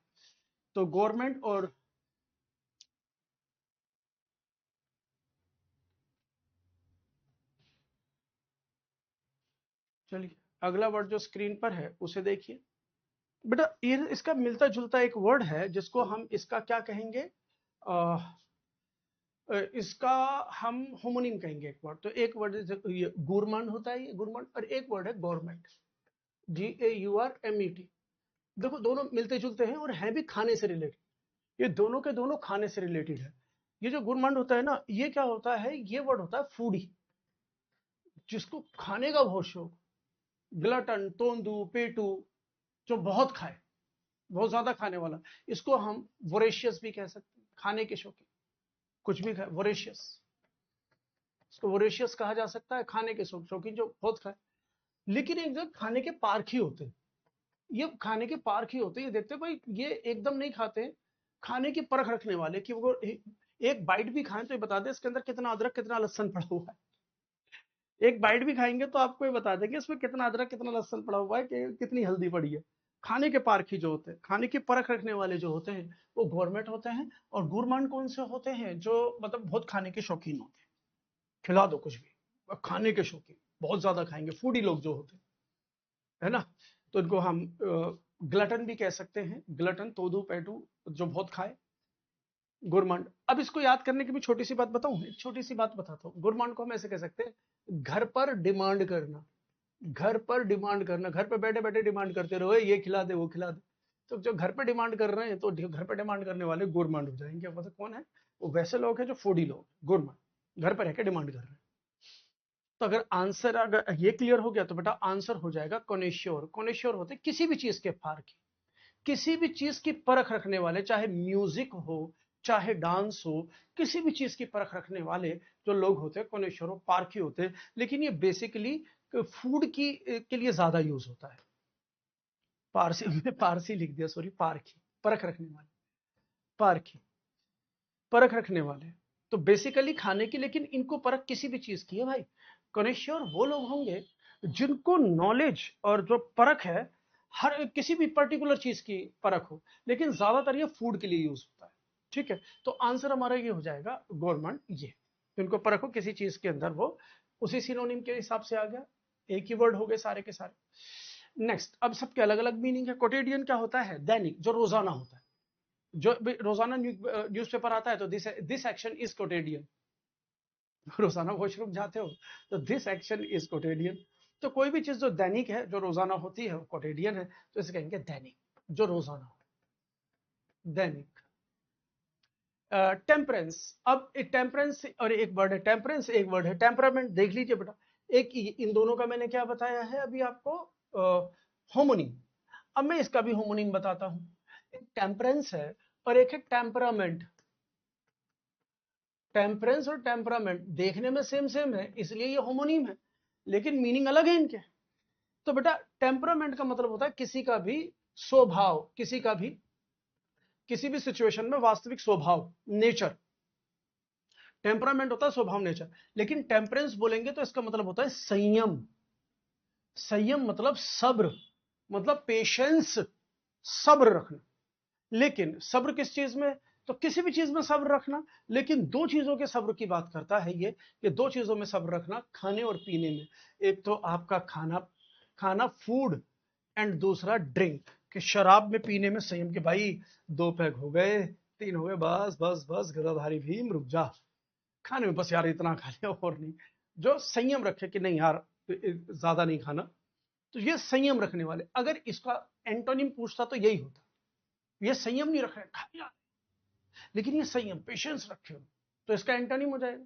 तो गवर्नमेंट और चलिए अगला वर्ड जो स्क्रीन पर है उसे देखिए बेटा। ये इसका मिलता जुलता एक वर्ड है जिसको हम इसका क्या कहेंगे, इसका हम होमोनिम कहेंगे एक वर्ड। तो एक वर्ड गुरमंड होता है, ये गुरमंड, और एक वर्ड है गवर्नमेंट, GAURMET। देखो दोनों मिलते जुलते हैं और हैं भी खाने से रिलेटेड, ये दोनों के दोनों खाने से रिलेटेड है। ये जो गुरमंड होता है ना, ये क्या होता है, ये वर्ड होता है फूडी, जिसको खाने का बहुत शौक, ग्लटन, तोंदू, पेटू, जो बहुत खाए, बहुत ज्यादा खाने वाला। इसको हम वोरेशियस भी कह सकते हैं, खाने के शौकीन, कुछ भी खाए, वोरेशियस, इसको वोरेशियस कहा जा सकता है, खाने के शौकीन जो बहुत खाए। लेकिन एक जो खाने के पारखी होते हैं, ये खाने के पारखी होते हैं, ये देखते हैं भाई ये एकदम नहीं खाते, खाने की परख रखने वाले, कि वो एक बाइट भी खाएं तो ये बता दें इसके अंदर कितना अदरक कितना लहसुन पड़ा हुआ है। एक बाइट भी खाएंगे तो आपको ये बता देंगे इसमें कितना अदरक कितना लहसुन पड़ा हुआ है, कि कितनी हल्दी पड़ी है। खाने के पारखी जो होते हैं, खाने की परख रखने वाले जो होते हैं, वो गवर्नमेंट होते हैं। और गुरमान कौन से होते हैं, जो मतलब बहुत खाने के शौकीन होते हैं, खिला दो कुछ भी, खाने के शौकीन, बहुत ज्यादा खाएंगे, फूडी लोग जो होते हैं, है ना। तो इनको हम ग्लटन भी कह सकते हैं, ग्लटन, तोदू पेटू, जो बहुत खाए, गुरमांड। अब इसको याद करने की भी छोटी सी बात बताऊं, एक छोटी सी बात बताता हूँ। गुरमांड को हम ऐसे कह सकते हैं, घर पर डिमांड करना, घर पर डिमांड करना, घर पर बैठे बैठे डिमांड करते रहो, ये खिला दे वो खिला दे। तो जो घर पे डिमांड कर रहे हैं, तो घर पे डिमांड करने वाले गुरमांड हो जाएंगे। मतलब कौन है वो, वैसे लोग हैं जो फूडी लोग, गुरमांड, घर पर रहकर डिमांड कर रहे हैं। तो अगर आंसर, अगर ये क्लियर हो गया तो बेटा आंसर हो जाएगा कोनेश्योर। कोनेश्योर होते किसी भी चीज के पारखी, किसी भी चीज की परख रखने वाले, चाहे म्यूजिक हो चाहे डांस हो, किसी भी चीज की परख रखने वाले जो लोग होते हैं कोनेश्योर, पारखी होते हैं। लेकिन ये बेसिकली फूड की के लिए ज्यादा यूज होता है। पारसी, मैंने पारसी लिख दिया, सॉरी, पारखी, परख रखने वाले, पारखी, परख रखने वाले। तो बेसिकली खाने की, लेकिन इनको परख किसी भी चीज की है भाई। कनेश्योर वो लोग होंगे जिनको नॉलेज और जो परख है, हर किसी भी पर्टिकुलर चीज की परख हो, लेकिन ज्यादातर ये फूड के लिए यूज होता है। ठीक है, तो आंसर हमारा ये हो जाएगा गवर्नमेंट, ये इनको परख हो किसी चीज के अंदर, वो उसी सिनोनिम के हिसाब से आ गया, एक ही वर्ड हो गए सारे के सारे। नेक्स्ट, अब सबके अलग अलग मीनिंग है। कोटेडियन क्या होता है, दैनिक, जो रोजाना होता है, जो रोजाना न्यूज़पेपर आता है, तो दिस एक्शन इज कोटेडियन। रोजाना वॉशरूम जाते हो, तो दिस एक्शन इज कोटेडियन। तो कोई भी चीज जो दैनिक है, जो रोजाना होती है, वो कोटेडियन है, तो इसे कहेंगे दैनिक, जो रोजाना हो, दैनिक। टेम्परेंस, अब टेम्परेंस और एक वर्ड है टेम्परेंस, एक वर्ड है टेम्परामेंट। देख लीजिए बेटा, एक इन दोनों का मैंने क्या बताया है अभी आपको, होमोनिम। अब मैं इसका भी होमोनिम बताता हूं। एक टेम्परेंस है और एक है टेम्परामेंट। टेम्परेंस और टेम्परामेंट देखने में सेम सेम है, इसलिए ये होमोनिम है, लेकिन मीनिंग अलग है इनके। तो बेटा टेम्परामेंट का मतलब होता है किसी का भी स्वभाव, किसी भी सिचुएशन में वास्तविक स्वभाव, नेचर। टेम्परामेंट होता है स्वभाव, नेचर। लेकिन टेम्परेंस बोलेंगे तो इसका मतलब होता है संयम। संयम मतलब सब्र, मतलब पेशेंस, सब्र रखना। लेकिन सब्र किस चीज में, तो किसी भी चीज में सब्र रखना, लेकिन दो चीजों के सब्र की बात करता है ये, कि दो चीजों में सब्र रखना, खाने और पीने में। एक तो आपका खाना, खाना फूड, एंड दूसरा ड्रिंक, कि शराब में पीने में संयम, के भाई 2 पैग हो गए, 3 हो गए, बस बस बस गदाधारी भीम रुक जा, खाने में बस यार इतना खा लिया और नहीं। जो संयम रखे कि नहीं यार ज्यादा नहीं खाना, तो ये संयम रखने वाले। अगर इसका एंटोनिम पूछता तो यही होता, ये संयम नहीं रख रहे, खा लिया, लेकिन ये संयम पेशेंस रखे हो, तो इसका एंटोनिम हो जाएगा।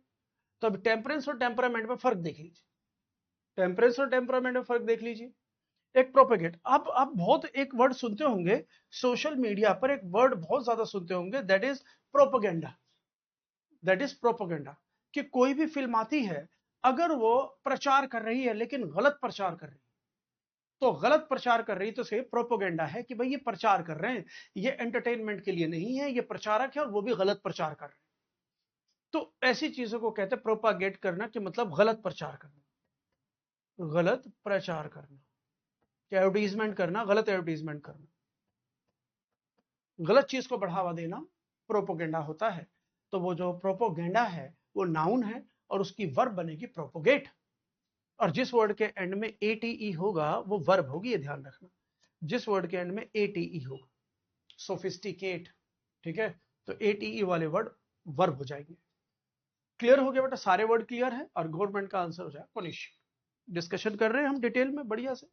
तो अब टेम्परेंस और टेम्परामेंट में फर्क देख लीजिए, टेम्परेंस और टेम्परामेंट में फर्क देख लीजिए। एक प्रोपेगेट, आप बहुत एक वर्ड सुनते होंगे सोशल मीडिया पर, एक वर्ड बहुत ज्यादा सुनते होंगे, that is propaganda. That is propaganda, कि कोई भी फिल्म आती है, अगर वो प्रचार कर रही है लेकिन गलत प्रचार कर रही है, तो गलत प्रचार कर रही तो से प्रोपेगेंडा है कि भाई ये प्रचार कर रहे हैं, ये एंटरटेनमेंट के लिए नहीं है, ये प्रचारक है और वो भी गलत प्रचार कर रहे हैं। तो ऐसी चीजों को कहते हैं प्रोपागेट करना, कि मतलब गलत प्रचार करना, गलत प्रचार करना, क्या एडवर्टीजमेंट करना, गलत एडवर्टीजमेंट करना, गलत चीज को बढ़ावा देना प्रोपोगेंडा होता है। तो वो जो प्रोपोगेंडा है वो नाउन है, और उसकी वर्ब बनेगी प्रोपोगेट। और जिस वर्ड के एंड में एटीई होगा वो वर्ब होगी, ये ध्यान रखना। जिस वर्ड के एंड में एटीई होगा, सोफिस्टिकेट, ठीक है, तो एटीई वाले वर्ड वर्ब हो जाएंगे। क्लियर हो गया बेटा, सारे वर्ड क्लियर है, और गवर्नमेंट का आंसर हो जाएगा कोनिश। डिस्कशन कर रहे हैं हम डिटेल में बढ़िया से।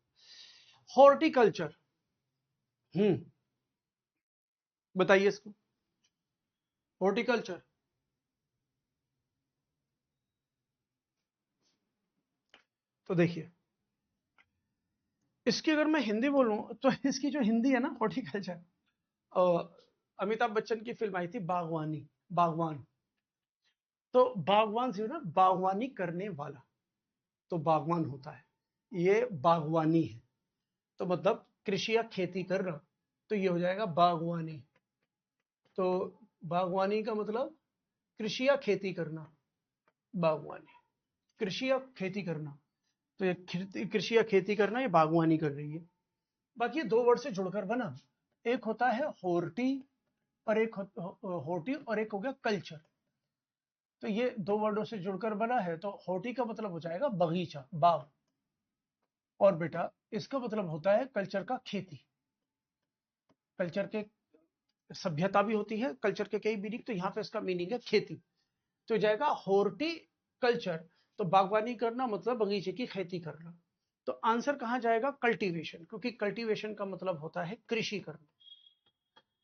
हॉर्टिकल्चर, बताइए इसको, हॉर्टिकल्चर। तो देखिए, इसकी अगर मैं हिंदी बोलूं तो इसकी जो हिंदी है ना हॉर्टिकल्चर, अमिताभ बच्चन की फिल्म आई थी बागवानी, बागवान। तो बागवान से ना बागवानी करने वाला, तो बागवान होता है, ये बागवानी है, तो मतलब कृषि या खेती कर रहा, तो ये हो जाएगा बागवानी। तो बागवानी का मतलब कृषि या खेती करना, बागवानी, कृषि या खेती करना। तो ये कृषि या खेती करना, ये बागवानी कर रही है। बाकी ये दो वर्ड से जुड़कर बना, एक होता है होर्टी, और एक होर्टी, और एक हो गया कल्चर। तो ये दो वर्डों से जुड़कर बना है, तो होर्टी का मतलब हो जाएगा बगीचा, बाग, और बेटा इसका मतलब होता है कल्चर का खेती। कल्चर के सभ्यता भी होती है, कल्चर के कई मीनिंग, तो यहाँ पे इसका मीनिंग है खेती। तो जाएगा होर्टी कल्चर, तो बागवानी करना मतलब बगीचे की खेती करना। तो आंसर कहाँ जाएगा, कल्टीवेशन, क्योंकि कल्टीवेशन का मतलब होता है कृषि करना।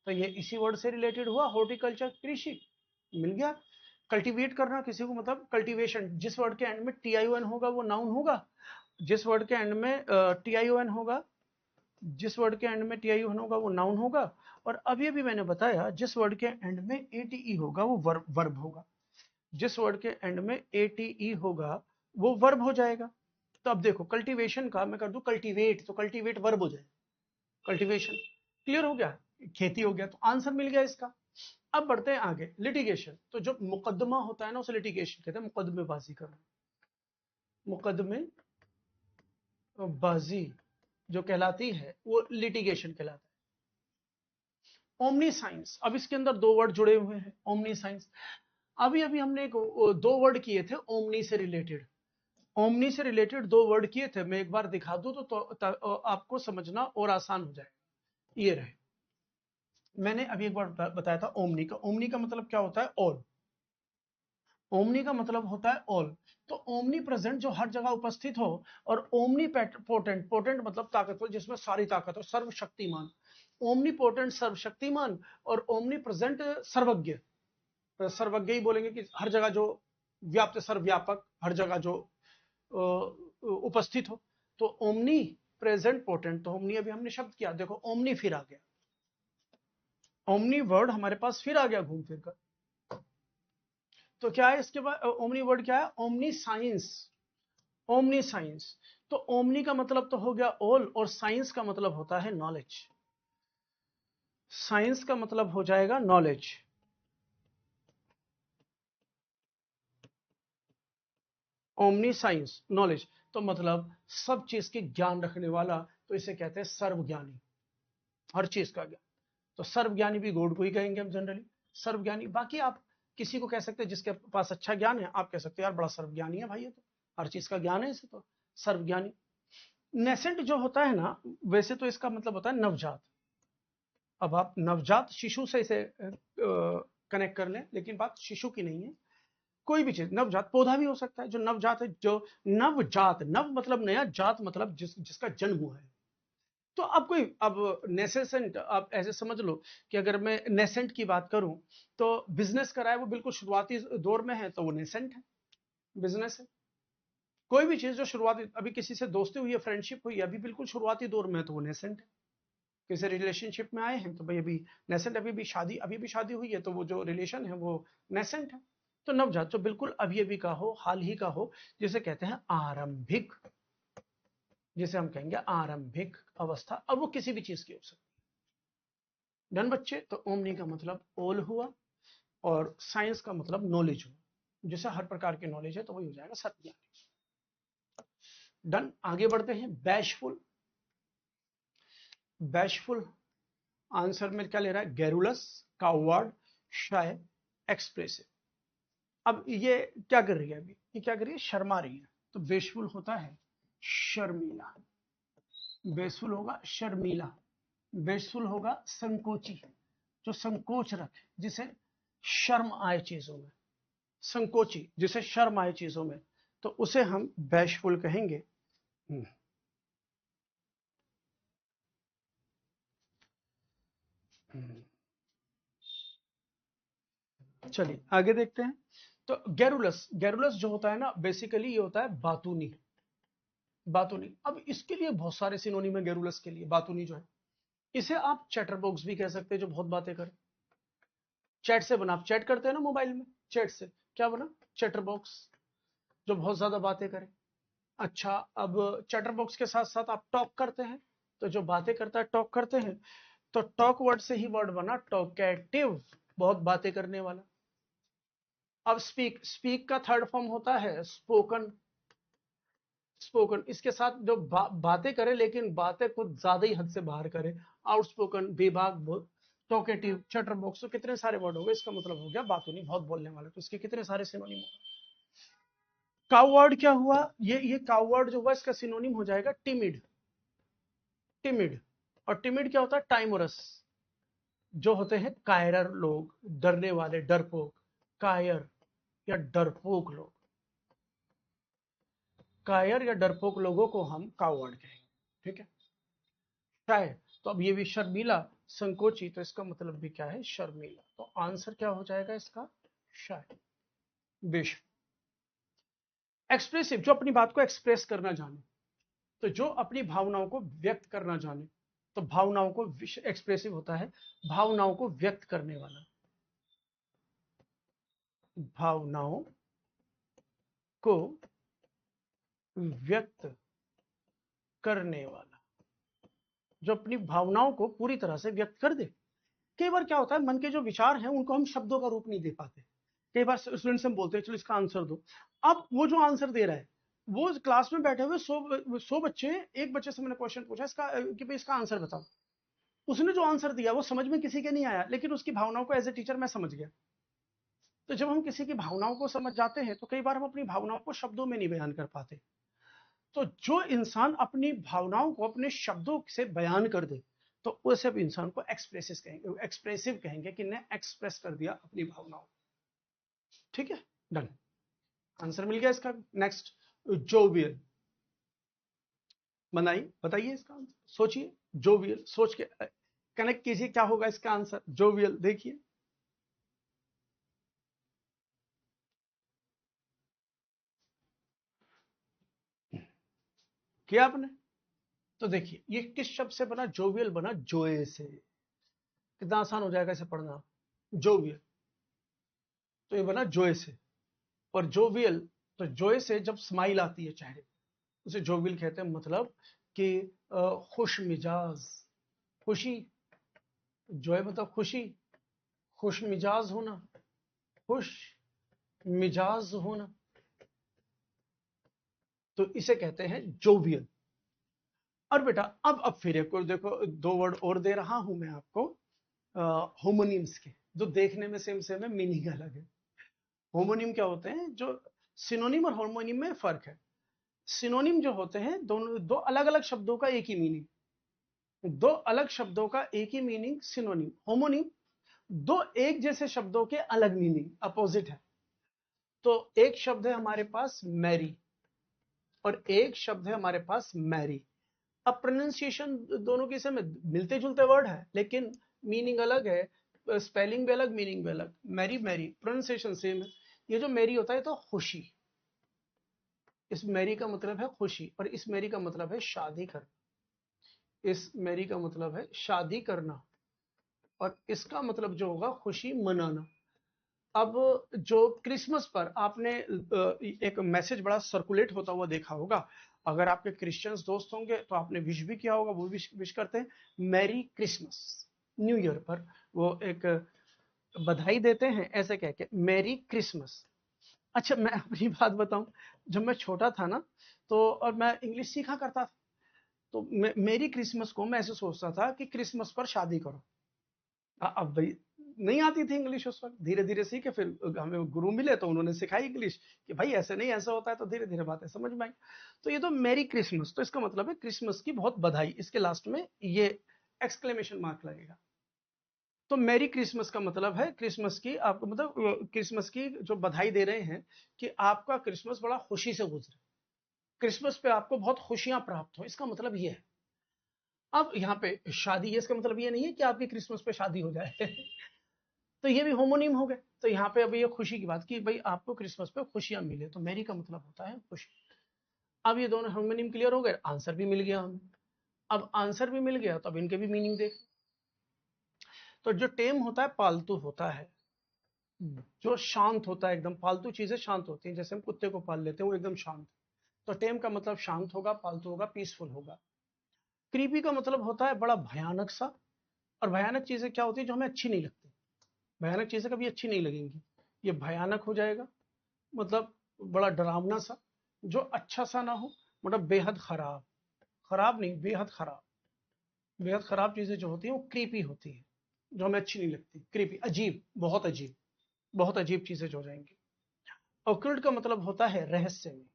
तो ये इसी वर्ड से रिलेटेड हुआ, हॉर्टिकल्चर, कृषि, मिल गया। कल्टीवेट करना किसी को, मतलब कल्टीवेशन, जिस वर्ड के एंड में टी आई ओ एन होगा वो नाउन होगा, जिस वर्ड के एंड में टी आई ओ एन होगा, जिस वर्ड के एंड में टी आई ओ एन होगा वो नाउन होगा। और अभी अभी मैंने बताया जिस वर्ड के एंड में ए टी ई होगा वो वर्ब होगा, जिस वर्ड के एंड में ए टी ई होगा वो वर्ब हो जाएगा। तो अब देखो कल्टीवेशन का मैं कर दूं कल्टीवेट, तो कल्टीवेट वर्ब हो जाएगा, कल्टीवेशन। क्लियर हो गया, खेती हो गया, तो आंसर मिल गया इसका। अब बढ़ते हैं आगे, लिटिगेशन। तो जो मुकदमा होता है ना उसे लिटिगेशन कहते हैं, मुकदमेबाजी करना, मुकदमेबाजी जो कहलाती है वो लिटिगेशन कहलाता है। ओमनी साइंस, अब इसके अंदर दो वर्ड जुड़े हुए हैं, ओमनी साइंस। अभी अभी हमने दो वर्ड किए थे ओमनी से रिलेटेड, ओमनी से रिलेटेड दो वर्ड किए थे, मैं एक बार दिखा दूं तो आपको समझना और आसान हो जाएगा। ये रहे, मैंने अभी एक बार बताया था ओमनी का, ओमनी का मतलब क्या होता है, ऑल, ओमनी का मतलब होता है ऑल। तो ओमनी प्रेजेंट जो हर जगह उपस्थित हो, और ओमनी पोटेंट, पोटेंट मतलब ताकतवर, जिसमें सारी ताकत हो, सर्वशक्तिमान। ओमनी पोटेंट सर्वशक्तिमान, और ओमनी प्रेजेंट सर्वज्ञ। सर्वज्ञ ही बोलेंगे कि हर जगह जो व्याप्त, सर्वव्यापक, हर जगह जो उपस्थित हो। तो ओमनी प्रेजेंट पोटेंट, तो ओमनी अभी हमने शब्द किया, देखो ओमनी फिर आ गया, ओमनी वर्ड हमारे पास फिर आ गया घूम फिर कर। तो क्या है इसके बाद ओमनी वर्ड, क्या है? Omni science. ओमनी साइंस, तो ओमनी का मतलब तो हो गया ऑल, और साइंस का मतलब होता है नॉलेज। साइंस का मतलब हो जाएगा नॉलेज। ओमनी साइंस नॉलेज, तो मतलब सब चीज के ज्ञान रखने वाला, तो इसे कहते हैं सर्वज्ञानी, हर चीज का ज्ञान। तो सर्वज्ञानी भी गॉड को ही कहेंगे हम जनरली, सर्वज्ञानी। बाकी आप किसी को कह सकते हैं जिसके पास अच्छा ज्ञान है, आप कह सकते हैं यार बड़ा सर्वज्ञानी है भाई, ये तो हर चीज का ज्ञान है इसे, तो सर्वज्ञानी। नेसेंट जो होता है ना, वैसे तो इसका मतलब होता है नवजात। अब आप नवजात शिशु से इसे कनेक्ट कर लें, लेकिन बात शिशु की नहीं है। कोई भी चीज, नवजात पौधा भी हो सकता है जो नवजात है, जो नवजात, नव मतलब नया, जात मतलब जिसका जन्म हुआ है। तो अब कोई, अब नेसेंट आप ऐसे समझ लो कि अगर मैं नेसेंट की बात करूं, तो बिजनेस करा है वो बिल्कुल शुरुआती दौर में है, तो वो नेसेंट है, बिजनेस है। कोई भी चीज जो शुरुआती, अभी किसी से दोस्ती हुई है, फ्रेंडशिप हुई है, अभी बिल्कुल शुरुआती दौर में है, तो वो नेसेंट है। किसी रिलेशनशिप में आए हैं तो भाई अभी नेसेंट, अभी भी शादी हुई है, तो वो जो रिलेशन है वो नेसेंट है। तो नवजात जो बिल्कुल अभी अभी का हो, हाल ही का हो, जिसे कहते हैं आरंभिक, जिसे हम कहेंगे आरंभिक अवस्था। अब वो किसी भी चीज की हो सकती है। डन बच्चे, तो ओमनी का मतलब ओल हुआ, और साइंस का मतलब नॉलेज हुआ, जैसे हर प्रकार की नॉलेज है, तो वही हो जाएगा सत्य। डन, आगे बढ़ते हैं। बैशफुल, बैशफुल आंसर में क्या ले रहा है? गैरुलस, कावर्ड, शाय, एक्सप्रेसिव। अब ये क्या कर रही है? अभी ये क्या कर रही है? शर्मा रही है। तो बेशफुल होता है शर्मीला, बेशफुल होगा शर्मीला, बेशफुल होगा संकोची, जो संकोच रखे, जिसे शर्म आए चीजों में, संकोची जिसे शर्म आए चीजों में, तो उसे हम बैशफुल कहेंगे। चलिए आगे देखते हैं। तो गैरुलस, गैरुलस जो होता है ना, बेसिकली ये होता है बातूनी, बातूनी। अब इसके लिए बहुत सारे सिनोनिम है गैरुलस के लिए, बातूनी जो है। इसे आप चैटरबॉक्स भी कह सकते हैं, जो बहुत बातें करे। चैट से बना, आप चैट करते हैं ना मोबाइल में, चैट से क्या बना? चैटरबॉक्स, जो बहुत ज्यादा बातें करे। अच्छा, अब चैटरबॉक्स के साथ साथ आप टॉक करते हैं, तो जो बातें करता है टॉक करते हैं, तो टॉक वर्ड से ही वर्ड बना टॉकेटिव, बहुत बातें करने वाला। अब स्पीक, स्पीक का थर्ड फॉर्म होता है स्पोकन, स्पोकन। इसके साथ जो बातें करे, लेकिन बातें कुछ ज्यादा ही हद से बाहर करे, आउटस्पोकन, बेबाक, टॉकेटिव, चैटरबॉक्स। तो कितने सारे वर्ड हो गए, इसका मतलब हो गया बातूनी, बहुत बोलने वाला। तो इसके कितने सारे सिनोनिम हो। कावर्ड क्या हुआ? ये कावर्ड जो हुआ, इसका सिनोनिम हो जाएगा टिमिड, टिमिड। और टिमिड क्या होता है? टाइमरस, जो होते हैं कायरर लोग, डरने वाले, डरपोक, कायर या डरपोक लोग। कायर या डरपोक लोगों को हम कावर्ड कहेंगे, ठीक है। शाय, तो अब ये भी शर्मीला, संकोची, तो इसका मतलब भी क्या है? शर्मीला। तो आंसर क्या हो जाएगा इसका? शाय, बेश। एक्सप्रेसिव, जो अपनी बात को एक्सप्रेस करना जाने, तो जो अपनी भावनाओं को व्यक्त करना जाने, तो भावनाओं को, एक्सप्रेसिव होता है भावनाओं को व्यक्त करने वाला, भावनाओं को व्यक्त करने वाला, जो अपनी भावनाओं को पूरी तरह से व्यक्त कर दे। कई बार क्या होता है, मन के जो विचार हैं उनको हम शब्दों का रूप नहीं दे पाते। कई बार स्टूडेंट से हम बोलते हैं चलो इसका आंसर दो। अब वो जो आंसर दे रहा है, वो क्लास में बैठे हुए 100 बच्चे, एक बच्चे से मैंने क्वेश्चन पूछा इसका कि भाई इसका आंसर बताओ। उसने जो आंसर दिया वो समझ में किसी के नहीं आया, लेकिन उसकी भावनाओं को एज ए टीचर मैं समझ गया। तो जब हम किसी की भावनाओं को समझ जाते हैं, तो कई बार हम अपनी भावनाओं को शब्दों में नहीं बयान कर पाते। तो जो इंसान अपनी भावनाओं को अपने शब्दों से बयान कर दे, तो उस सब इंसान को एक्सप्रेसिव कहेंगे, एक्सप्रेसिव कहेंगे कि ने एक्सप्रेस कर दिया अपनी भावनाओं, ठीक है। डन, आंसर मिल गया इसका। नेक्स्ट, जोवियल, बताइए इसका आंसर, सोचिए। जोवियल, सोच के कनेक्ट कीजिए, क्या होगा इसका आंसर। जोवियल, देखिए किया आपने। तो देखिए ये किस शब्द से बना, जोवियल बना जोए से। कितना आसान हो जाएगा इसे पढ़ना, जोवियल, तो ये बना जोए से। और जोवियल, तो जोए से जब स्माइल आती है चेहरे, उसे जोवियल कहते हैं। मतलब कि खुश मिजाज, खुशी, जोए मतलब खुशी, खुश मिजाज होना, खुश मिजाज होना, तो इसे कहते हैं जोवियल। और बेटा अब फिर एक और देखो, दो वर्ड और दे रहा हूं मैं आपको, होमोनिम्स के, जो देखने में सेम सेम है, मीनिंग अलग है। होमोनिम क्या होते हैं, जो सिनोनिम और होमोनिम में फर्क है। सिनोनिम जो होते हैं, दोनों दो अलग अलग शब्दों का एक ही मीनिंग, दो अलग शब्दों का एक ही मीनिंग सिनोनिम। होमोनिम दो एक जैसे शब्दों के अलग मीनिंग, अपोजिट है। तो एक शब्द है हमारे पास मैरी, और एक शब्द है हमारे पास मैरी। अब प्रोनाउंसिएशन दोनों के समय मिलते जुलते वर्ड है, लेकिन मीनिंग अलग है, स्पेलिंग भी अलग, मीनिंग भी अलग। मैरी मैरी, प्रोनाउंसिएशन सेम है। ये जो मैरी होता है तो खुशी, इस मैरी का मतलब है खुशी, और इस मैरी का मतलब है शादी करना। इस मैरी का मतलब है शादी करना, और इसका मतलब जो होगा खुशी मनाना। अब जो क्रिसमस पर आपने एक मैसेज बड़ा सर्कुलेट होता हुआ देखा होगा, अगर आपके क्रिश्चियंस दोस्त होंगे तो आपने विश भी किया होगा, वो विश करते हैं मैरी क्रिसमस। न्यू ईयर पर वो एक बधाई देते हैं, ऐसे कह के मैरी क्रिसमस। अच्छा मैं अपनी बात बताऊं, जब मैं छोटा था ना, तो और मैं इंग्लिश सीखा करता था, तो मेरी क्रिसमस को मैं ऐसे सोचता था कि क्रिसमस पर शादी करो। अब भाई नहीं आती थी इंग्लिश उस वक्त, धीरे धीरे सीखे, फिर हमें गुरु मिले तो उन्होंने सिखाई इंग्लिश कि भाई ऐसे नहीं, ऐसा होता है, तो धीरे धीरे बातें समझ में आई। तो ये तो मेरी क्रिसमस, तो इसका मतलब है क्रिसमस की बहुत बधाई, इसके लास्ट में ये एक्सक्लेमेशन मार्क लगेगा। तो मेरी क्रिसमस का मतलब है क्रिसमस की, आपको मतलब क्रिसमस की जो बधाई दे रहे हैं कि आपका क्रिसमस बड़ा खुशी से गुजरे, क्रिसमस पे आपको बहुत खुशियां प्राप्त हो, इसका मतलब ये है। अब यहाँ पे शादी, इसका मतलब ये नहीं है कि आपकी क्रिसमस पे शादी हो जाए तो ये भी होमोनिम हो गए। तो यहाँ पे अभी ये खुशी की बात की, भाई आपको क्रिसमस पे खुशियां मिले, तो मेरी का मतलब होता है खुशी। अब ये दोनों होमोनिम क्लियर हो गए, आंसर भी मिल गया हमें। अब आंसर भी मिल गया, तो अब इनके भी मीनिंग देख। तो जो टेम होता है पालतू होता है, जो शांत होता है एकदम, पालतू चीजें शांत होती हैं, जैसे हम कुत्ते को पाल लेते हैं, वो एकदम शांत। तो टेम का मतलब शांत होगा, पालतू होगा, पीसफुल होगा। क्रीपी का मतलब होता है बड़ा भयानक सा, और भयानक चीजें क्या होती है, जो हमें अच्छी नहीं लगती। भयानक चीजें कभी अच्छी नहीं लगेंगी, ये भयानक हो जाएगा, मतलब बड़ा डरावना सा, जो अच्छा सा ना हो, मतलब बेहद खराब, खराब नहीं बेहद खराब। बेहद खराब चीजें जो होती हैं वो क्रीपी होती है, जो हमें अच्छी नहीं लगती, क्रीपी, अजीब, बहुत अजीब, बहुत अजीब चीजें जो हो जाएंगी। ऑकल्ट का मतलब होता है रहस्यमय,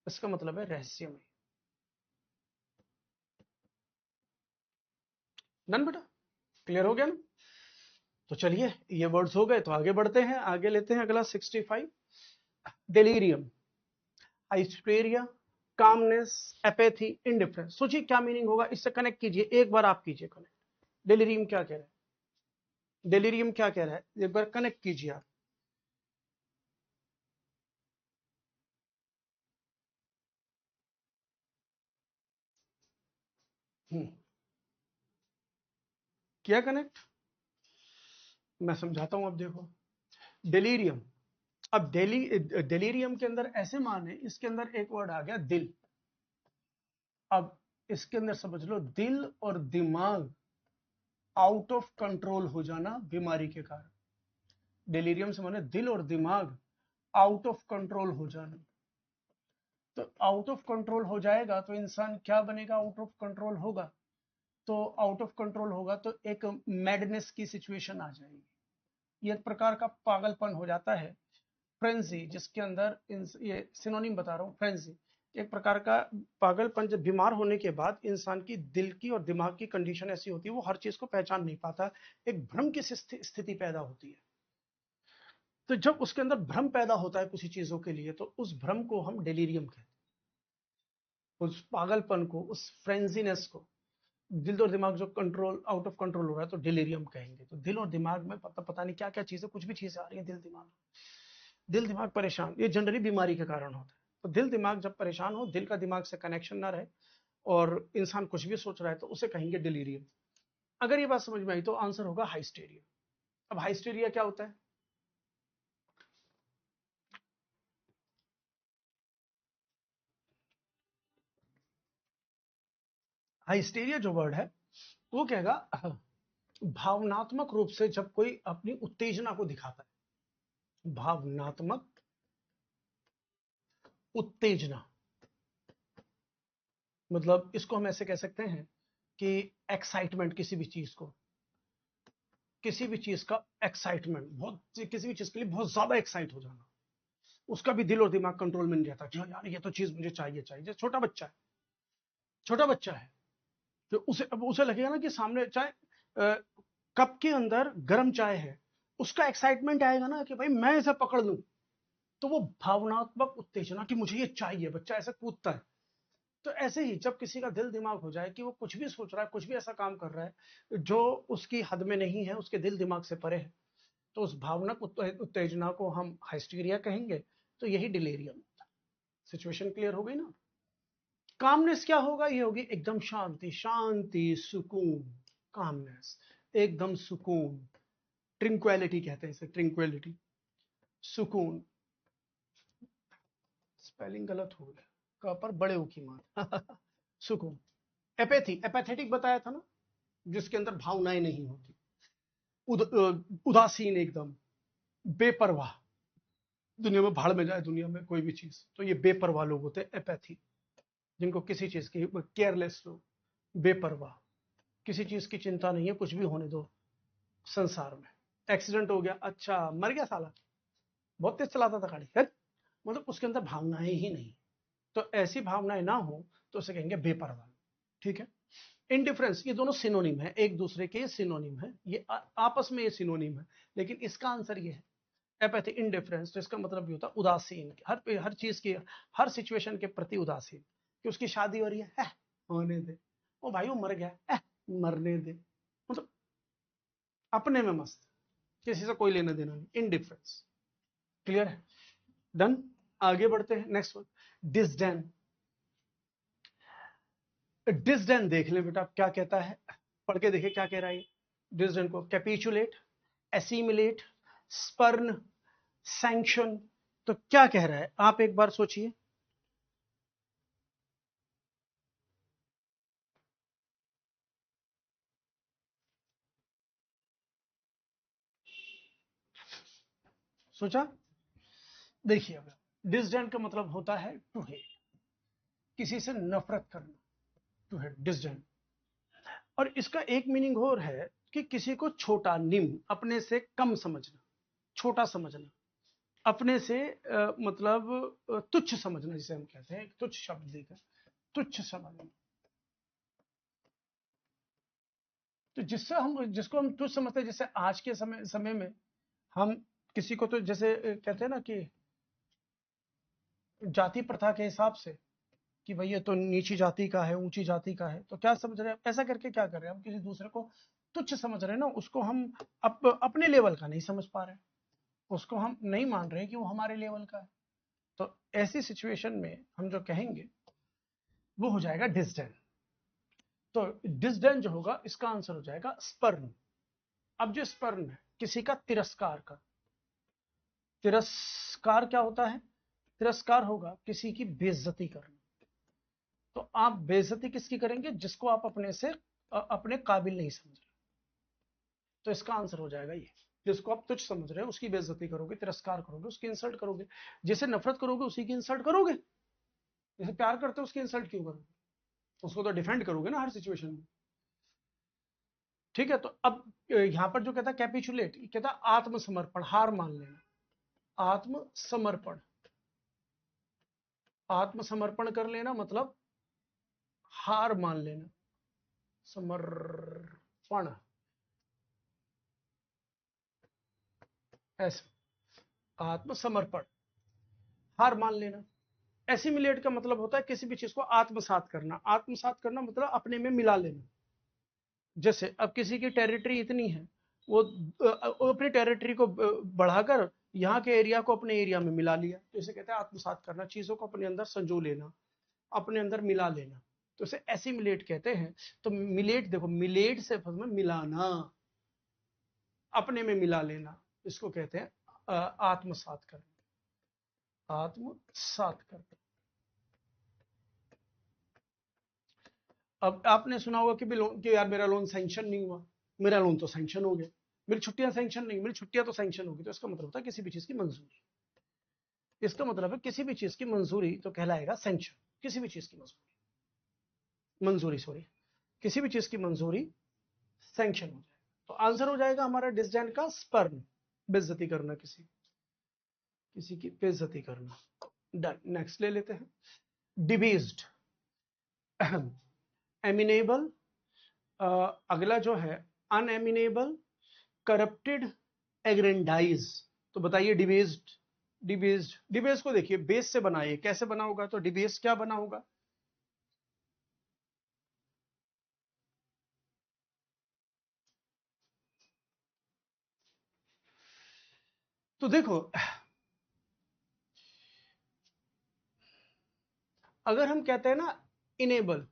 इसका मतलब है रहस्यमय। डन बेटा, क्लियर हो गया ना। तो चलिए ये वर्ड्स हो गए, तो आगे बढ़ते हैं, आगे लेते हैं अगला 65। डेलीरियम, हाइस्पेरिया, कामनेस, एपेथी, इंडिफरेंस। सोचिए क्या मीनिंग होगा, इससे कनेक्ट कीजिए, एक बार आप कीजिए कनेक्ट। डेलीरियम क्या कह रहा है, डेलीरियम क्या कह रहा है, एक बार कनेक्ट कीजिए आप। किया कनेक्ट, मैं समझाता हूं, अब देखो। डेलीरियम, अब डेलीरियम के अंदर ऐसे मान है, इसके अंदर एक वर्ड आ गया दिल। अब इसके अंदर समझ लो, दिल और दिमाग आउट ऑफ कंट्रोल हो जाना बीमारी के कारण। डेलीरियम से माने दिल और दिमाग आउट ऑफ कंट्रोल हो जाना। तो आउट ऑफ कंट्रोल हो जाएगा तो इंसान क्या बनेगा, आउट ऑफ कंट्रोल होगा, तो आउट ऑफ कंट्रोल होगा तो एक मैडनेस की सिचुएशन आ जाएगी, ये एक प्रकार का पागलपन हो जाता है। फ्रेंजी, जिसके अंदर ये सिनोनिम बता रहा हूँ, फ्रेंजी एक प्रकार का पागलपन, जब बीमार होने के बाद इंसान की दिल की और दिमाग की कंडीशन ऐसी होती है, वो हर चीज को पहचान नहीं पाता, एक भ्रम की स्थिति पैदा होती है। तो जब उसके अंदर भ्रम पैदा होता है किसी चीजों के लिए, तो उस भ्रम को हम डेलीरियम कहते हैं। उस पागलपन को, उस फ्रेंजीनेस को, दिल और दिमाग जो कंट्रोल आउट ऑफ कंट्रोल हो रहा है, तो डिलीरियम कहेंगे। तो दिल और दिमाग में पता नहीं क्या क्या चीजें, कुछ भी चीजें आ रही है दिल दिमाग परेशान, ये जनरली बीमारी के कारण होता है। तो दिल दिमाग जब परेशान हो, दिल का दिमाग से कनेक्शन ना रहे और इंसान कुछ भी सोच रहा है, तो उसे कहेंगे डिलीरियम। अगर ये बात समझ में आई तो आंसर होगा हाइस्टेरिया। अब हाइस्टेरिया क्या होता है? हाइस्टेरिया जो वर्ड है वो कहेगा भावनात्मक रूप से जब कोई अपनी उत्तेजना को दिखाता है। भावनात्मक उत्तेजना, मतलब इसको हम ऐसे कह सकते हैं कि एक्साइटमेंट, किसी भी चीज का एक्साइटमेंट, बहुत किसी भी चीज के लिए बहुत ज्यादा एक्साइट हो जाना, उसका भी दिल और दिमाग कंट्रोल में नहीं रहता कि यार ये तो चीज मुझे चाहिए चाहिए। जैसे छोटा बच्चा है, तो उसे लगेगा ना कि सामने चाहे कप के अंदर गर्म चाय है, उसका एक्साइटमेंट आएगा ना कि भाई मैं इसे पकड़ लूं। तो वो भावनात्मक उत्तेजना कि मुझे ये चाहिए, बच्चा ऐसे कूदता है। तो ऐसे ही जब किसी का दिल दिमाग हो जाए कि वो कुछ भी सोच रहा है, कुछ भी ऐसा काम कर रहा है जो उसकी हद में नहीं है, उसके दिल दिमाग से परे है, तो उस भावनात्मक उत्तेजना को हम हाइस्टीरिया कहेंगे। तो यही डिलेरियम। सिचुएशन क्लियर हो गई ना? कामनेस क्या होगा? ये होगी एकदम शांति, सुकून। कामनेस, एकदम सुकून। ट्रिंक्वेलिटी कहते हैं इसे, ट्रिंक्वेलिटी, सुकून। स्पेलिंग गलत हो गया, का पर बड़े ऊ की मार सुकून। एपैथी, एपैथेटिक बताया था ना, जिसके अंदर भावनाएं नहीं होती, उदासीन, एकदम बेपरवाह। दुनिया में भाड़ में जाए दुनिया में कोई भी चीज, तो ये बेपरवाह लोग होते हैं एपैथी, जिनको किसी चीज की, केयरलेस लोग, बेपरवाह, किसी चीज की चिंता नहीं है, कुछ भी होने दो संसार में। एक्सीडेंट हो गया, अच्छा मर गया साला, बहुत तेज चलाता था गाड़ी, है? मतलब उसके अंदर भावनाएं ही नहीं। तो ऐसी भावनाएं ना हो तो उसे कहेंगे बेपरवाह। ठीक है? इनडिफरेंस, ये दोनों सिनोनिम है, एक दूसरे के सिनोनिम है, ये आपस में ये सिनोनिम है, लेकिन इसका आंसर ये है एपैथी, इनडिफरेंस। तो इसका मतलब भी होता है उदासीन, हर चीज की, हर सिचुएशन के प्रति उदासीन। कि उसकी शादी हो रही है, होने दे, ओ भाई वो मर गया, मरने दे, मतलब अपने में मस्त, किसी से कोई लेना देना नहीं, इनडिफरेंस। क्लियर है? डन। आगे बढ़ते हैं, नेक्स्ट वर्ड, डिसडेन। डिसडेन देख ले बेटा क्या कहता है, पढ़ के देखे क्या कह रहा है। डिसडेन को कैपिचुलेट, एसिमिलेट, स्पर्न, सैंक्शन, तो क्या कह रहा है आप एक बार सोचिए। सोचा? देखिए, अब डिसडेन का मतलब होता है टू हेट, किसी से नफरत करना, टू हेट, डिसडेन। और इसका एक मीनिंग और है कि किसी को छोटा, निम्न, अपने से कम समझना, छोटा समझना, अपने से मतलब तुच्छ समझना, जिसे हम कहते हैं, तुच्छ शब्द देकर तुच्छ समझना। तो जिससे हम, जिसको हम तुच्छ समझते हैं, जैसे आज के समय में हम किसी को तो जैसे कहते हैं ना कि जाति प्रथा के हिसाब से कि भाई ये तो नीची जाति का है, ऊंची जाति का है, तो क्या समझ रहे हैं, ऐसा करके क्या कर रहे हैं हम, किसी दूसरे को तुच्छ समझ रहे हैं ना, उसको हम अपने लेवल का नहीं समझ पा रहे हैं, उसको हम नहीं मान रहे कि वो हमारे लेवल का है। तो ऐसी सिचुएशन में हम जो कहेंगे वो हो जाएगा डिसडेन। तो डिसडेन जो होगा, इसका आंसर हो जाएगा स्पर्न। अब जो स्पर्न है, किसी का तिरस्कार का, तिरस्कार क्या होता है? तिरस्कार होगा किसी की बेइज्जती करना। तो आप बेइज्जती किसकी करेंगे? जिसको आप अपने से अपने काबिल नहीं समझ रहे। तो इसका आंसर हो जाएगा ये, जिसको आप तुच्छ समझ रहे हो उसकी बेइज्जती करोगे, तिरस्कार करोगे, उसकी इंसल्ट करोगे। जिसे नफरत करोगे उसी की इंसल्ट करोगे। जिसे प्यार करते हो उसकी इंसल्ट क्यों करोगे? उसको तो डिफेंड करोगे ना हर सिचुएशन में। ठीक है? तो अब यहां पर जो कहता है कैपिचुलेट, कहता है आत्मसमर्पण, हार मान लेना, आत्मसमर्पण। आत्मसमर्पण कर लेना मतलब हार मान लेना, समर्पण, ऐसे। आत्मसमर्पण, हार मान लेना। एसिमिलेट का मतलब होता है किसी भी चीज को आत्मसात करना। आत्मसात करना मतलब अपने में मिला लेना। जैसे अब किसी की टेरिटरी इतनी है, वो अपनी टेरिटरी को बढ़ाकर यहाँ के एरिया को अपने एरिया में मिला लिया, तो इसे कहते हैं आत्मसात करना। चीजों को अपने अंदर संजो लेना, अपने अंदर मिला लेना, तो इसे एसिमिलेट कहते हैं। तो मिलेट, देखो मिलेट से में मिलाना, अपने में मिला लेना, इसको कहते हैं आत्मसात करना। आत्मसात करना। अब आपने सुना होगा कि यार मेरा लोन सैंक्शन नहीं हुआ। मेरा लोन तो सैंक्शन हो गया, मेरी छुट्टियां सैंक्शन नहीं, मेरी छुट्टियां तो सैंक्शन होगी। तो इसका मतलब होता है किसी भी चीज की मंजूरी। इसका मतलब है किसी भी चीज की मंजूरी तो कहलाएगा सैंक्शन। किसी भी चीज की मंजूरी सॉरी, किसी भी चीज की मंजूरी सैंक्शन हो जाएगा। तो आंसर हो जाएगा हमारा डिसडेंट का स्पर्न, बेइज्जती करना, किसी की बेइज्जती करना। डन। नेक्स्ट ले लेते हैं, डिबेस्ड, एमिनेबल, अगला जो है अनएमिनेबल, करप्टेड, एग्रेंडाइज। तो बताइए डिबेस्ड, डिबेस्ड को देखिए बेस से बनाइए, कैसे बना होगा? तो डिबेस्ड क्या बना होगा? तो देखो, अगर हम कहते हैं ना इनेबल,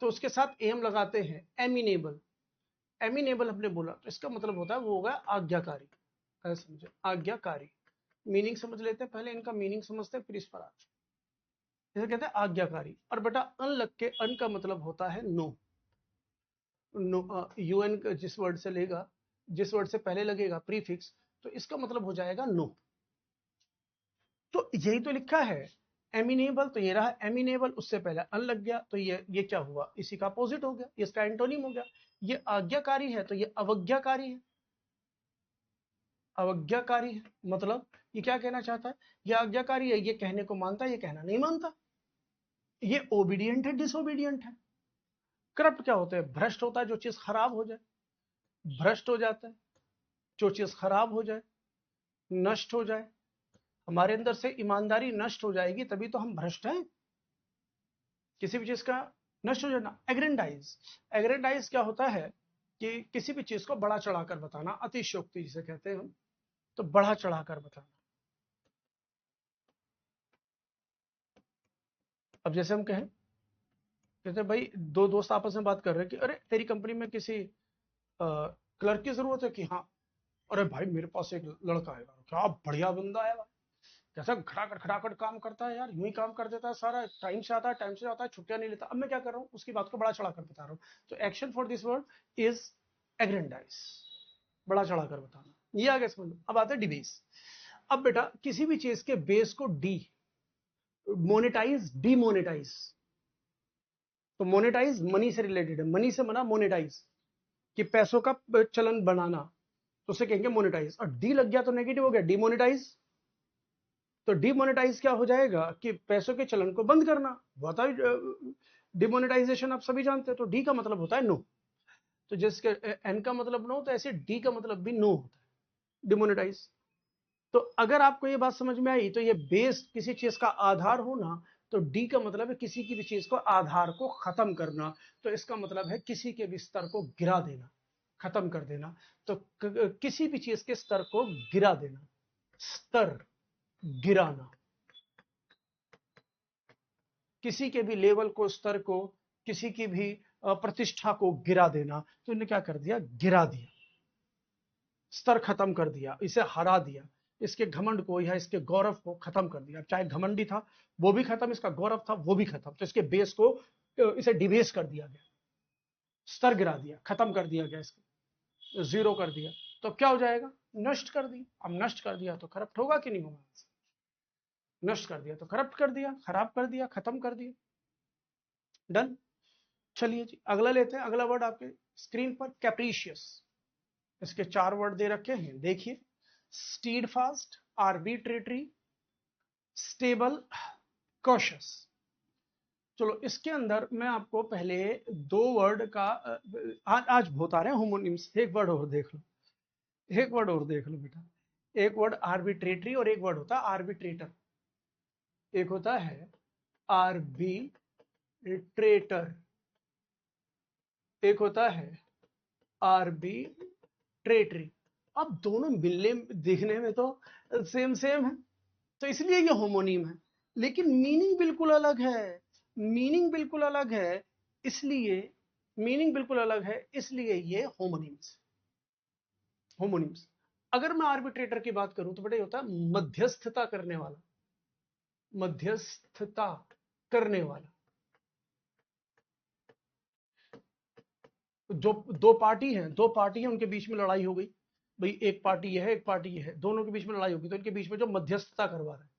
तो उसके साथ एम लगाते हैं एमिनेबल। एमिनेबल हमने बोला तो इसका मतलब होता है वो होगा आज्ञाकारी। ऐसे समझे, आज्ञाकारी। मीनिंग समझ लेते हैं पहले, इनका मीनिंग समझते हैं फिर इस पर आते हैं। जैसे कहते हैं आज्ञाकारी, और बेटा अन लग के, अन का मतलब होता है नो। नो, यूएन जिस वर्ड से लेगा, जिस वर्ड से पहले लगेगा प्रीफिक्स, तो इसका मतलब हो जाएगा नो। तो यही तो लिखा है एमिनेबल, तो ये रहा एमिनेबल, उससे पहले अन लग गया, तो ये क्या हुआ? इसी का अपोजिट हो गया, इसका एंटोनिम हो गया। ये आज्ञाकारी है तो ये अवज्ञाकारी है। अवज्ञाकारी है मतलब ये क्या कहना चाहता है? ये आज्ञाकारी है, ये कहने को मानता है, ये कहना नहीं मानता। ये ओबीडियंट है, डिसोबीडियंट है। करप्ट क्या होता है? भ्रष्ट होता है, जो चीज खराब हो जाए भ्रष्ट हो जाता है। जो चीज खराब हो जाए, नष्ट हो जाए, हमारे अंदर से ईमानदारी नष्ट हो जाएगी तभी तो हम भ्रष्ट हैं। किसी भी चीज का नष्ट हो जाना। एग्रेंडाइज, एग्रेंडाइज क्या होता है कि किसी भी चीज को बड़ा चढ़ाकर बताना, अतिशयोक्ति जिसे कहते हैं हम, तो बड़ा चढ़ाकर बताना। अब जैसे हम कहें, कहते भाई दो दोस्त आपस में बात कर रहे हैं कि अरे तेरी कंपनी में किसी क्लर्क की जरूरत है कि हाँ। अरे भाई मेरे पास एक लड़का है, क्या बढ़िया बंदा है, कैसा खटाखट खटाखट काम करता है यार, यूं ही काम कर देता है सारा, टाइम से आता है, टाइम से जाता है, छुट्टियां नहीं लेता। अब मैं क्या कर रहा हूँ, उसकी बात को बड़ा चढ़ाकर बता रहा हूँ। तो action for this word is aggrandise, बड़ा चढ़ाकर बताना। ये आगे समझ लो। अब आते हैं डिबेस। अब बेटा किसी भी चीज के बेस को डी, मोनेटाइज, डीमोनेटाइज। तो मोनेटाइज मनी से रिलेटेड है, मनी से मना मोनेटाइज, कि पैसों का चलन बनाना, तो उसे कहेंगे मोनेटाइज। और डी लग गया तो नेगेटिव हो गया, डिमोनेटाइज। तो डिमोनेटाइज क्या हो जाएगा कि पैसों के चलन को बंद करना। बहुत डिमोनेटाइजेशन आप सभी जानते हैं। तो डी का मतलब होता है नो। तो जिसके एन का मतलब नो, तो ऐसे डी का मतलब भी नो होता है, डिमोनेटाइज। तो अगर आपको ये बात समझ में आई, तो ये बेस किसी चीज का आधार होना, तो डी का मतलब है किसी की भी चीज को, आधार को खत्म करना। तो इसका मतलब है किसी के भी स्तर को गिरा देना, खत्म कर देना। तो किसी भी चीज के स्तर को गिरा देना, स्तर गिराना, किसी के भी लेवल को, स्तर को, किसी की भी प्रतिष्ठा को गिरा देना। तो इन्हें क्या कर दिया? गिरा दिया, स्तर खत्म कर दिया, इसे हरा दिया, इसके घमंड को या इसके गौरव को खत्म कर दिया। चाहे घमंडी था वो भी खत्म, इसका गौरव था वो भी खत्म। तो इसके बेस को, इसे डिबेस कर दिया गया, स्तर गिरा दिया, खत्म कर दिया गया, इसको जीरो कर दिया। तो क्या हो जाएगा? नष्ट कर दिया। अब नष्ट कर दिया तो करप्ट होगा कि नहीं होगा? नष्ट कर दिया तो करप्ट कर दिया, खराब कर दिया, खत्म कर दिया। डन। चलिए जी अगला लेते हैं। अगला वर्ड आपके स्क्रीन पर कैप्रीशियस। इसके 4 वर्ड दे रखे हैं, देखिए। Stead fast, arbitrary, stable, cautious. चलो इसके अंदर मैं आपको पहले 2 वर्ड का, आज बहुत आ रहे हैं होमोनिम्स। एक वर्ड और देख लो, एक वर्ड और देख लो बेटा। एक वर्ड आर्बिट्रेटरी और एक वर्ड होता है आर्बिट्रेटर। एक होता है आर्बिट्रेटर, एक होता है आर्बिट्रेटरी। अब दोनों मिलने दिखने में तो सेम सेम है, तो इसलिए ये होमोनीम है, लेकिन मीनिंग बिल्कुल अलग है। मीनिंग बिल्कुल अलग है, इसलिए मीनिंग बिल्कुल अलग है, इसलिए ये होमोनीम्स। होमोनीम्स। अगर मैं आर्बिट्रेटर की बात करूं तो बेटा होता है मध्यस्थता करने वाला, मध्यस्थता करने वाला। जो दो पार्टी हैं, दो पार्टी है, उनके बीच में लड़ाई हो गई, भाई एक पार्टी ये है एक पार्टी ये है, दोनों के बीच में लड़ाई होगी, तो इनके बीच में जो मध्यस्थता करवा रहा है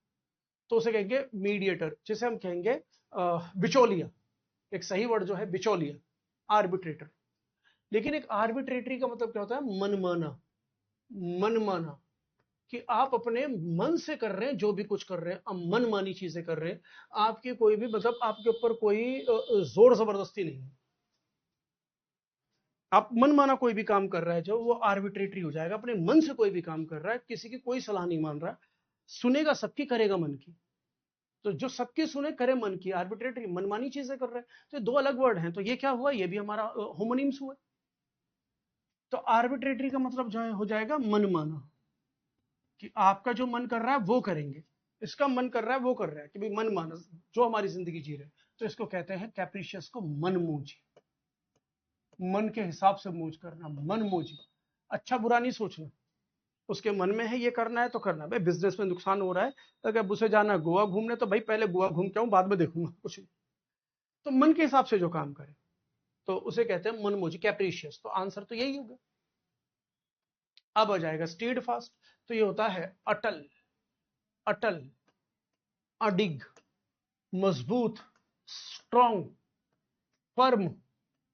तो उसे कहेंगे मीडिएटर, जिसे हम कहेंगे बिचौलिया। एक सही वर्ड जो है बिचौलिया, आर्बिट्रेटर। लेकिन एक आर्बिट्रेटरी का मतलब क्या होता है? मनमाना। मनमाना कि आप अपने मन से कर रहे हैं, जो भी कुछ कर रहे हैं, आप मनमानी चीजें कर रहे हैं, आपकी कोई भी मतलब आपके ऊपर कोई जोर जबरदस्ती नहीं है, आप मनमाना कोई भी काम कर रहा है जो वो आर्बिट्रेटरी हो जाएगा। अपने मन से कोई भी काम कर रहा है, किसी की कोई सलाह नहीं मान रहा, सुनेगा सबकी, करेगा मन की। तो जो सबकी सुने करे मन की, आर्बिट्रेटरी मनमानी चीजें कर रहे हैं। तो दो अलग वर्ड हैं, तो ये क्या हुआ? ये भी हमारा होमोनिम्स हुआ। तो आर्बिट्रेटरी का मतलब जो है हो जाएगा मनमाना, कि आपका जो मन कर रहा है वो करेंगे, इसका मन कर रहा है वो कर रहा है, कि भाई मनमाना जो हमारी जिंदगी जी रहे हैं, तो इसको कहते हैं कैप्रिशियस को मनमोजी। मन के हिसाब से मूज करना, मनमोजी। अच्छा बुरा नहीं सोचना, उसके मन में है ये करना है तो करना है। भाई बिजनेस में नुकसान हो रहा है, अगर अब उसे जाना है गोवा घूमने, तो भाई पहले गोवा घूम के आऊं, बाद में देखूंगा कुछ नहीं। तो मन के हिसाब से जो काम करे तो उसे कहते हैं मनमोजी, कैप्रिशियस। तो आंसर तो यही होगा। अब आ जाएगा स्टीड फास्ट, तो ये होता है अटल, अटल, अडिग, मजबूत, स्ट्रॉन्ग, फर्म,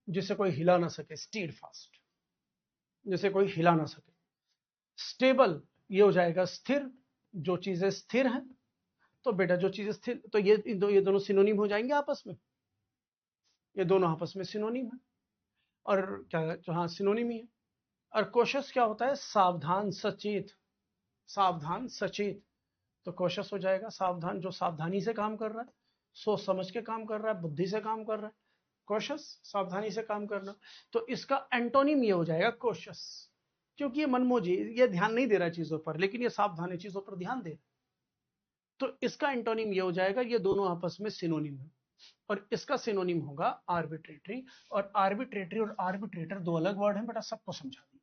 जिसे कोई हिला ना सके, स्टीड फास्ट, जिसे कोई हिला ना सके। स्टेबल, ये हो जाएगा स्थिर, जो चीजें स्थिर हैं। तो बेटा जो चीजें स्थिर, तो ये दोनों सिनोनिम हो जाएंगे आपस में, ये दोनों आपस में सिनोनिम है। और क्या, जो हाँ सिनोनिम ही है। और कॉशियस क्या होता है? सावधान, सचेत, सावधान सचेत। तो कॉशियस हो जाएगा सावधान, जो सावधानी से काम कर रहा है, सोच समझ के काम कर रहा है, बुद्धि से काम कर रहा है। कॉशियस, सावधानी से काम करना। तो इसका एंटोनिम ये हो जाएगा कॉशियस, क्योंकि ये मनमोजी, ये ध्यान नहीं दे रहा है चीजों पर, लेकिन ये सावधानी चीजों पर ध्यान दे। तो इसका एंटोनिम ये हो जाएगा, ये दोनों आपस में सिनोनिम है, और इसका सिनोनिम होगा आर्बिट्रेटरी। और आर्बिट्रेटरी और आर्बिट्रेटर दो अलग वर्ड हैं बेटा, सबको समझा दिया।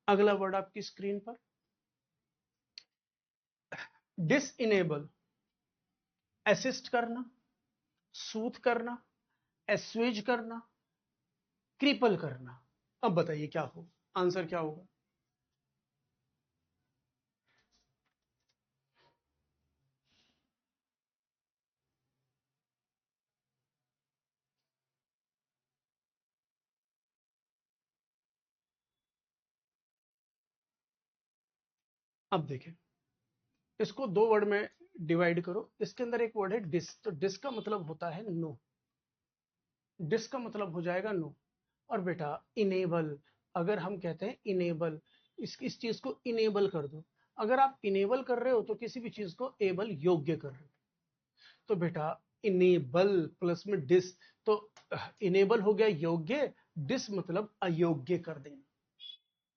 अगला वर्ड आपकी स्क्रीन पर, डिसइनेबल, असिस्ट करना, सूथ करना, एस्वेज करना, क्रिपल करना। अब बताइए क्या हो, आंसर क्या होगा? अब देखें, इसको दो वर्ड में डिवाइड करो। इसके अंदर एक वर्ड है डिस, तो डिस का मतलब होता है नो, डिस का मतलब हो जाएगा नो। और बेटा इनेबल, अगर हम कहते हैं इनेबल, इस चीज को इनेबल कर दो। अगर आप इनेबल कर रहे हो तो किसी भी चीज को एबल, योग्य कर रहे हो। तो बेटा इनेबल प्लस में डिस, तो इनेबल हो गया योग्य, डिस मतलब अयोग्य कर देना,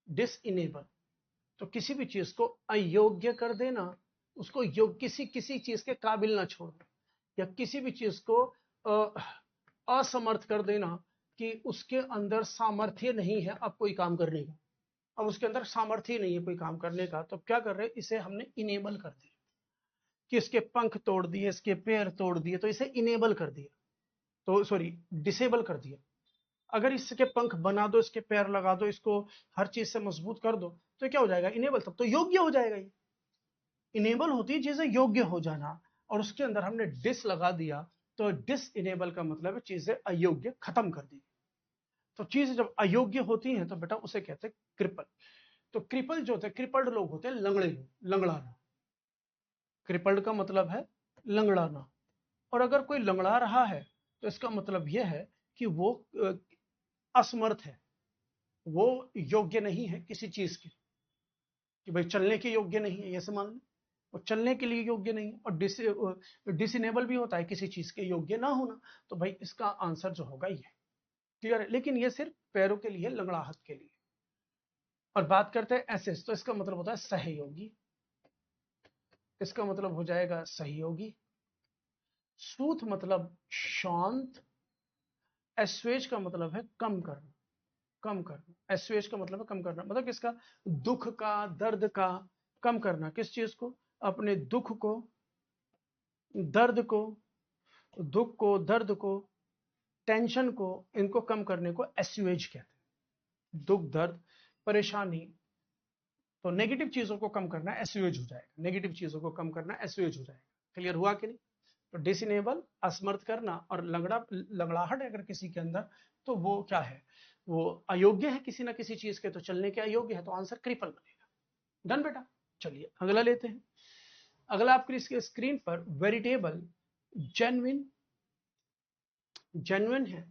डिस इनेबल। तो किसी भी चीज को अयोग्य कर देना, उसको योग्य, किसी चीज के काबिल ना छोड़ना, या किसी भी चीज को असमर्थ कर देना, कि उसके अंदर सामर्थ्य नहीं है अब कोई काम करने का, अब उसके अंदर सामर्थ्य नहीं है कोई काम करने का। तो क्या कर रहे हैं, इसे हमने इनेबल कर दिया, कि इसके पंख तोड़ दिए, इसके पैर तोड़ दिए, तो इसे इनेबल कर दिया, तो सॉरी डिसेबल कर दिया। अगर इसके पंख बना दो, इसके पैर लगा दो, इसको हर चीज से मजबूत कर दो, तो क्या हो जाएगा? इनेबल, तब तो योग्य हो जाएगा। ये इनेबल होती है चीजें योग्य हो जाना, और उसके अंदर हमने डिस लगा दिया, तो डिस इनेबल का मतलब है चीजें अयोग्य, खत्म कर दी। तो चीजें जब अयोग्य होती हैं तो बेटा उसे कहते हैं क्रिपल। तो क्रिपल जो होते हैं, क्रिपल्ड लोग होते हैं लंगड़े लोग, लंगड़ाना। क्रिपल्ड का मतलब है लंगड़ाना। और अगर कोई लंगड़ा रहा है तो इसका मतलब यह है कि वो असमर्थ है, वो योग्य नहीं है किसी चीज के। कि भाई चलने के योग्य नहीं है, ये से मान लो, और चलने के लिए योग्य नहीं है, और डिसेबल भी होता है किसी चीज के योग्य ना होना, तो भाई इसका आंसर जो होगा ये। क्लियर है? लेकिन ये सिर्फ पैरों के लिए, लंगड़ाहट के लिए। और बात करते हैं एसेस, तो इसका मतलब होता है सहयोगी, इसका मतलब हो जाएगा सहयोगी। सूत मतलब शांत, एस्वेज का मतलब है कम करना, कम करना, एस्वेज का मतलब है कम करना, मतलब किसका, दुख का, दर्द का कम करना। किस चीज को, अपने दुख को, दर्द को, दुख को, दर्द को, टेंशन को, इनको कम करने को एस्वेज कहते हैं। दुख, दर्द, परेशानी, तो नेगेटिव चीजों को कम करना एस्वेज हो जाएगा, नेगेटिव चीजों को कम करना एस्वेज हो जाएगा। क्लियर हुआ कि नहीं? तो डिसेबल, असमर्थ करना, और लंगड़ाहट अगर किसी के अंदर, तो वो क्या है, वो अयोग्य है किसी ना किसी चीज के, तो चलने के अयोग्य है, तो आंसर क्रिपल बनेगा। डन बेटा। चलिए अगला लेते हैं। अगला आपकी स्क्रीन पर वेरिटेबल जेन्युइन, जेन्युइन है,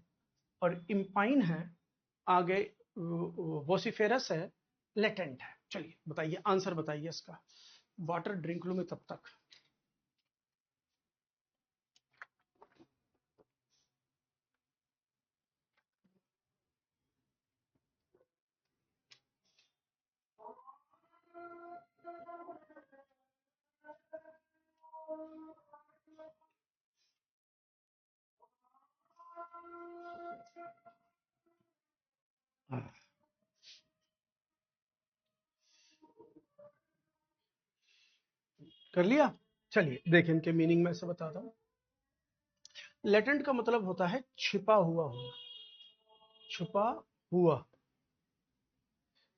और इम्पाइन है, आगे वोसिफेरस है, लेटेंट है। चलिए बताइए, आंसर बताइए इसका। वाटर ड्रिंक लो मैं तब तक। कर लिया? चलिए देखिए, इनके मीनिंग में से बताता हूँ। लेटेंट का मतलब होता है छिपा हुआ होना, छुपा हुआ,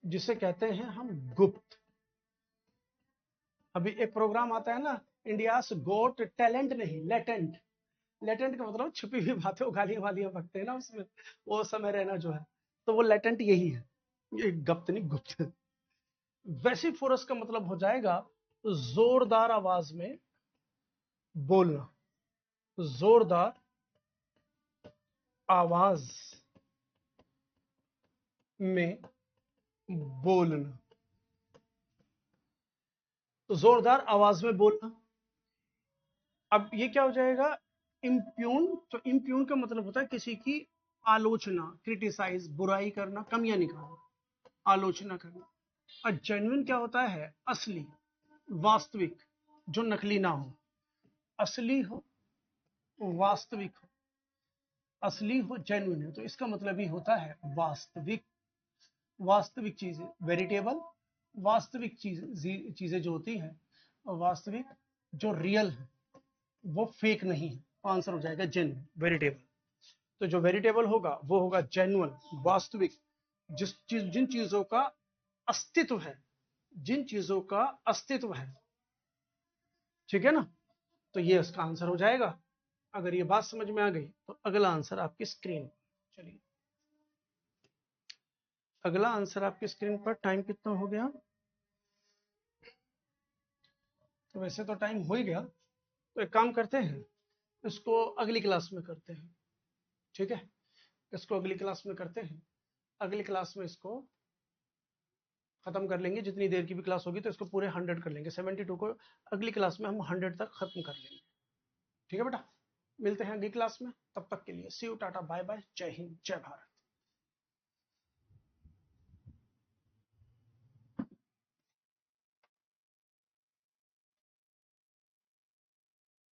जिसे कहते हैं हम गुप्त। अभी एक प्रोग्राम आता है ना, इंडियाज गोट टैलेंट, नहीं लेटेंट। लेटेंट का मतलब छुपी हुई बातें, गालियां वालियां बकते हैं ना उसमें, वो समय रहना जो है, तो वो लेटेंट यही है, ये गप्त नहीं, गुप्त। वेसिफोरस का मतलब हो जाएगा जोरदार आवाज में बोलना, जोरदार आवाज में बोलना, तो जोरदार आवाज में बोलना। अब ये क्या हो जाएगा, इम्प्यून, तो इम्प्यून का मतलब होता है किसी की आलोचना, क्रिटिसाइज, बुराई करना, कमियां निकालना, आलोचना करना। और जेन्युइन क्या होता है, असली, वास्तविक, जो नकली ना हो, असली हो, वास्तविक हो, असली हो, जेन्युइन है, तो इसका मतलब ही होता है वास्तविक। वास्तविक चीजें, वेरिटेबल, वास्तविक चीजें जो होती हैं, वास्तविक, जो रियल है, वो फेक नहीं है, आंसर हो जाएगा जेन्युइन, वेरिटेबल। तो जो वेरिटेबल होगा वो होगा जेन्युइन, वास्तविक, जिन चीजों का अस्तित्व है, जिन चीजों का अस्तित्व है। ठीक है ना? तो ये उसका आंसर हो जाएगा। अगर ये बात समझ में आ गई तो अगला आंसर आपकी स्क्रीन। चलिए अगला आंसर आपकी स्क्रीन पर। टाइम कितना हो गया? तो वैसे तो टाइम हो ही गया, तो एक काम करते हैं, इसको अगली क्लास में करते हैं। ठीक है, इसको अगली क्लास में करते हैं। अगली क्लास में इसको खत्म कर लेंगे, जितनी देर की भी क्लास होगी, तो इसको पूरे 100 कर लेंगे, 72 को अगली क्लास में हम 100 तक खत्म कर लेंगे। ठीक है बेटा, मिलते हैं अगली क्लास में, तब तक के लिए सी यू, टाटा, बाय बाय, जय हिंद, जय भारत।